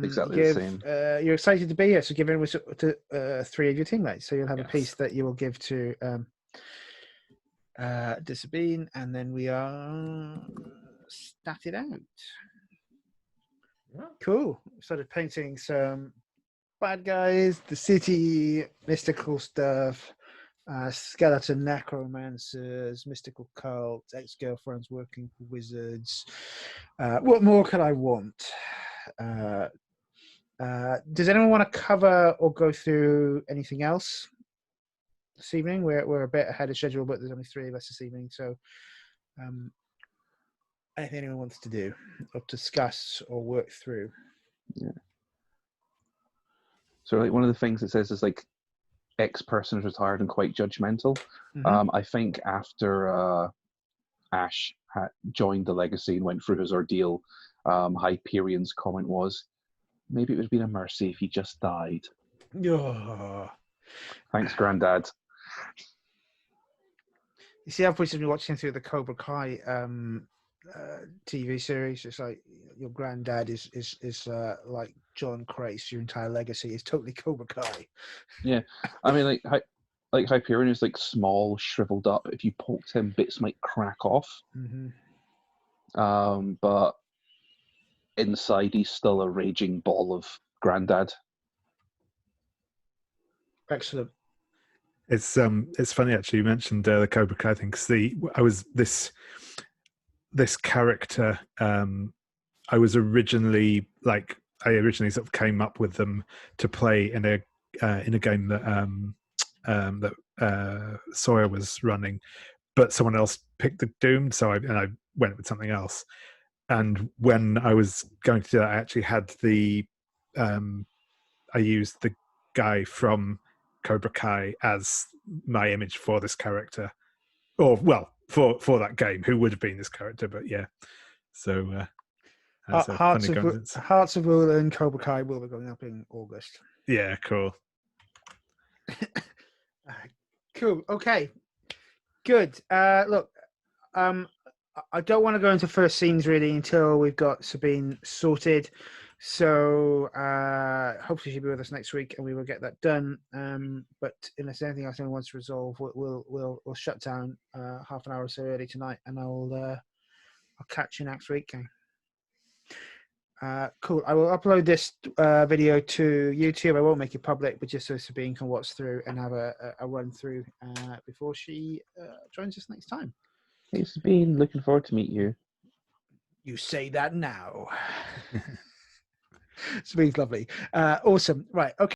Exactly the same. You're excited to be here, so give influence to 3 of your teammates. So you'll have a Yes. piece that you will give to Sabine, and then we are statted out. Yeah. Cool. Started painting some bad guys, the city, mystical stuff, skeleton necromancers, mystical cults, ex-girlfriends working for wizards. What more could I want? Does anyone want to cover or go through anything else this evening? We're a bit ahead of schedule, but there's only 3 of us this evening, so anything anyone wants to do or discuss or work through? Yeah. So like one of the things it says is like X person is retired and quite judgmental. Mhm. I think after Ash had joined the Legacy and went through his ordeal, Hyperion's comment was, maybe it would have been a mercy if he just died. Oh. Thanks, Grandad. You see, I've recently been watching through the Cobra Kai TV series. It's like your granddad is like John Crace. Your entire legacy is totally Cobra Kai. Yeah, I mean, like Hyperion is like small, shriveled up. If you poked him, bits might crack off. Mm-hmm. But inside, he's still a raging ball of Grandad. Excellent. It's funny actually you mentioned the Cobra Kai thing, because this character I originally sort of came up with them to play in a game that Sawyer was running, but someone else picked the Doom, so I went with something else. And when I was going to do that, I actually had I used the guy from Cobra Kai as my image for this character, or well, for that game, who would have been this character. But yeah, so that's a funny coincidence. Hearts of Rule and Cobra Kai will be going up in August. Yeah, cool. Cool. Okay. Good. Look, I don't want to go into first scenes really until we've got Sabine sorted. So hopefully she'll be with us next week, and we will get that done. But unless anything else anyone wants to resolve, we'll shut down half an hour or so early tonight, and I'll catch you next week. Cool. I will upload this video to YouTube. I won't make it public, but just so Sabine can watch through and have a run through before she joins us next time. Hey, Sabine, looking forward to meet you. You say that now. Sabine's lovely. Awesome. Right. Okay.